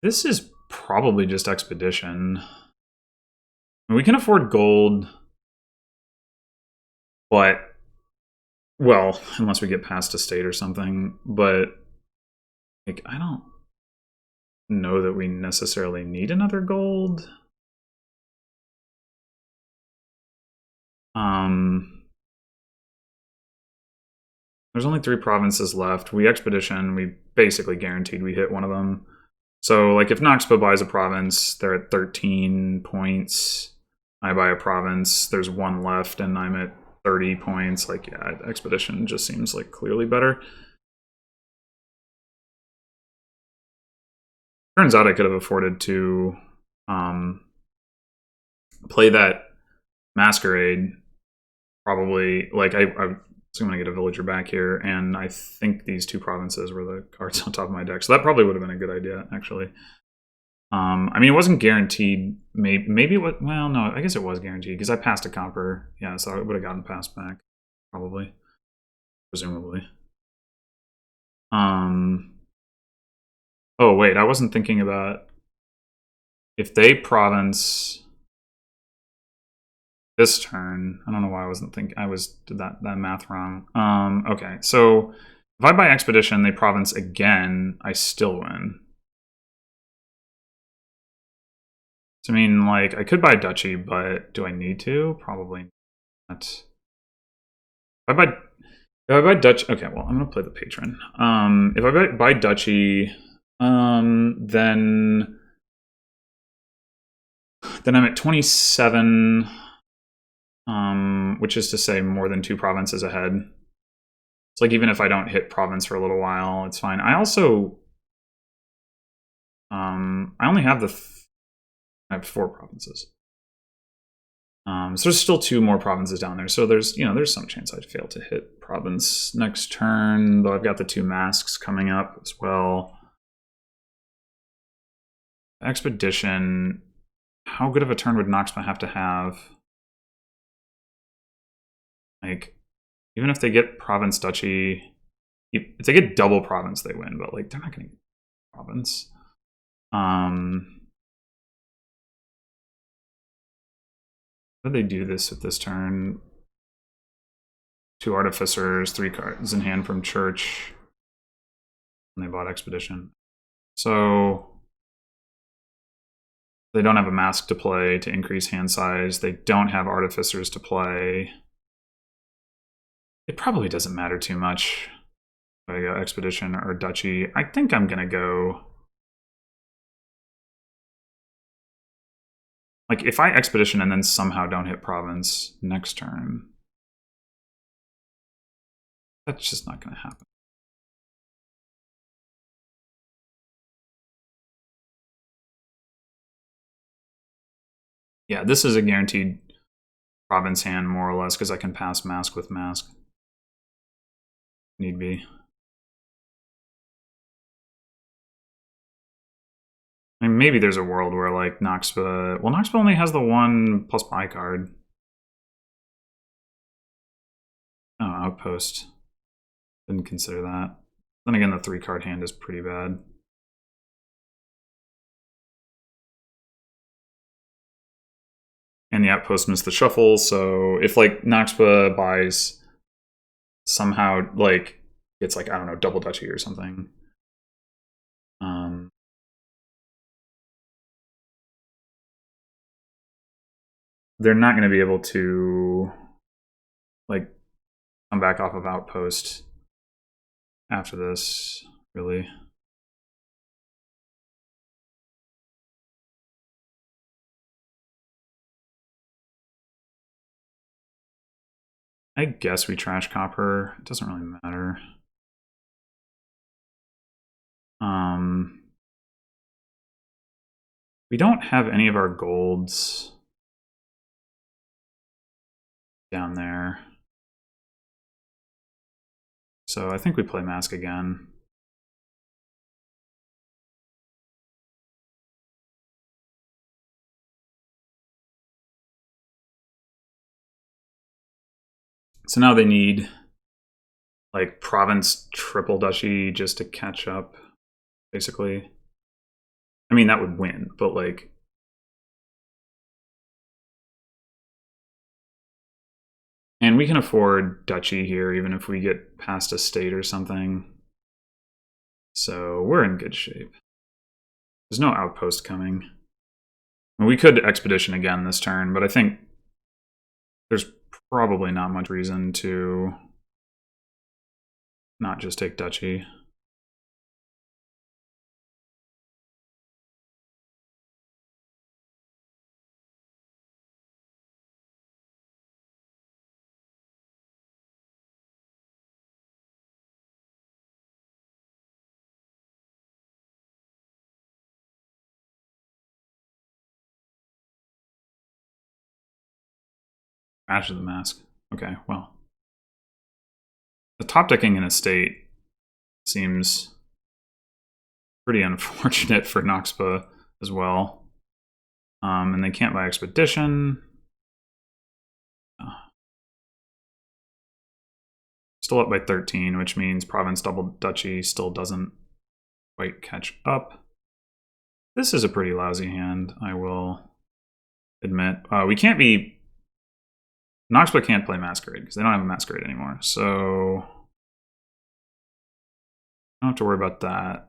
This is probably just expedition. We can afford gold, but, well, unless we get past a state or something, but like, I don't know that we necessarily need another gold. There's only 3 provinces left. We expedition, we basically guaranteed we hit one of them. So, like, if knoxpa buys a province, they're at 13 points. I buy a province, there's 1 left, and I'm at 30 points. Like, yeah, expedition just seems like clearly better. Turns out I could have afforded to play that masquerade. Probably, like, I assume I get a villager back here, and I think these 2 provinces were the cards on top of my deck. So that probably would have been a good idea, actually. I mean, it wasn't guaranteed. Maybe it was. Well, no, I guess it was guaranteed because I passed a copper. Yeah, so I would have gotten passed back, probably, presumably. Oh wait, I wasn't thinking about if they province this turn. I don't know why I wasn't thinking. Did that math wrong. Okay, so if I buy expedition, they province again. I still win. So, I mean, like, I could buy duchy, but do I need to? Probably not. If I buy duchy, okay, well, I'm gonna play the patron. If I buy duchy, then I'm at 27, which is to say more than 2 provinces ahead. It's like, even if I don't hit province for a little while, it's fine. I also, I only have I have 4 provinces. So there's still 2 more provinces down there. So there's some chance I'd fail to hit province next turn, though I've got the 2 masks coming up as well. Expedition, how good of a turn would knoxpa have to have? Like, even if they get province duchy, if they get double province, they win, but like, they're not gonna get province. How did they do this with this turn? 2 artificers, 3 cards in hand from church, and they bought expedition. So they don't have a mask to play to increase hand size. They don't have artificers to play. It probably doesn't matter too much if I go expedition or duchy. I think I'm gonna go, like, if I expedition and then somehow don't hit province next turn, that's just not gonna happen. Yeah, this is a guaranteed province hand, more or less, because I can pass mask with mask. Need be. I mean, maybe there's a world where like knoxpa. Well, knoxpa only has the 1+buy card. Oh, outpost. Didn't consider that. Then again, the 3-card hand is pretty bad. And the outpost missed the shuffle, so if like knoxpa buys somehow like it's like, I don't know, double duchy or something. They're not going to be able to like come back off of outpost after this, really. I guess we trash copper. It doesn't really matter. We don't have any of our golds down there. So I think we play mask again. So now they need like province triple duchy just to catch up, basically. I mean, that would win, but like... And we can afford duchy here, even if we get past a state or something. So we're in good shape. There's no outpost coming. We could expedition again this turn, but I think there's probably not much reason to not just take duchy. Match of the mask. Okay, well. The top decking in a state seems pretty unfortunate for knoxpa as well. And they can't buy expedition. Still up by 13, which means province double duchy still doesn't quite catch up. This is a pretty lousy hand, I will admit. We can't be... knoxpa can't play masquerade because they don't have a masquerade anymore, so I don't have to worry about that.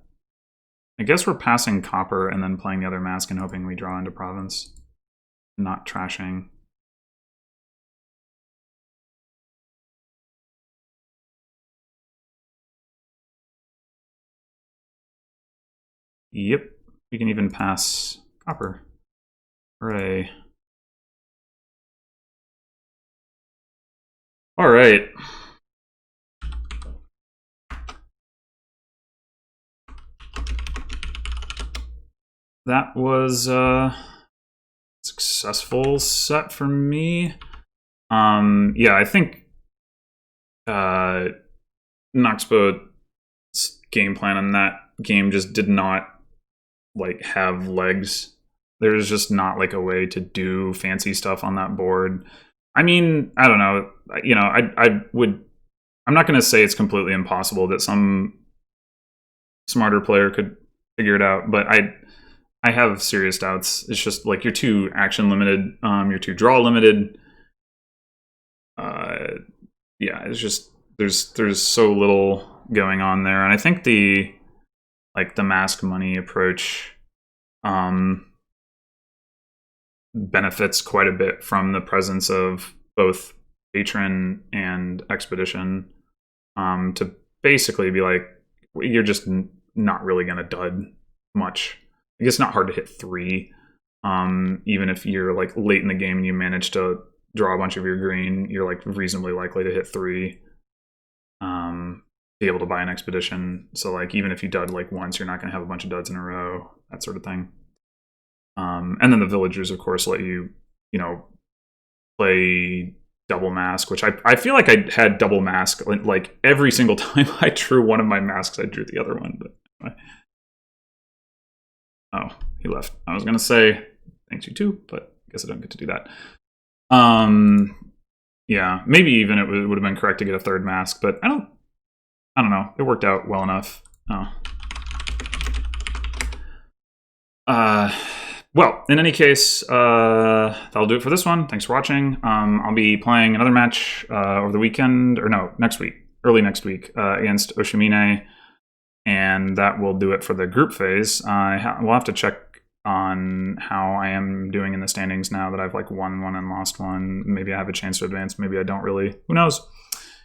I guess we're passing copper and then playing the other mask and hoping we draw into province. Not trashing. Yep, we can even pass copper. Hooray. All right. That was a successful set for me. Yeah, I think knoxpa's game plan on that game just did not like have legs. There's just not like a way to do fancy stuff on that board. I mean, I don't know. You know, I'm not going to say it's completely impossible that some smarter player could figure it out, but I have serious doubts. It's just like you're too action limited, you're too draw limited. Yeah, it's just there's so little going on there, and I think the mask money approach benefits quite a bit from the presence of both patron and expedition, to basically be like, you're just not really going to dud much. I guess it's not hard to hit 3, even if you're like late in the game and you manage to draw a bunch of your green, you're like reasonably likely to hit 3, be able to buy an expedition. So like even if you dud like once, you're not going to have a bunch of duds in a row, that sort of thing. And then the villagers, of course, let you know, play double mask, which I feel like I had double mask like every single time I drew one of my masks, I drew the other one. But Oh, he left. I was gonna say thanks you too, but I guess I don't get to do that. Yeah, maybe even it would have been correct to get a third mask, but I don't know. It worked out well enough. Oh. Well, in any case, that'll do it for this one. Thanks for watching. I'll be playing another match over the weekend, or no, next week, early next week, against Oshimine, and that will do it for the group phase. We'll have to check on how I am doing in the standings now that I've like won one and lost one. Maybe I have a chance to advance, maybe I don't really. Who knows?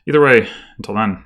Either way, until then.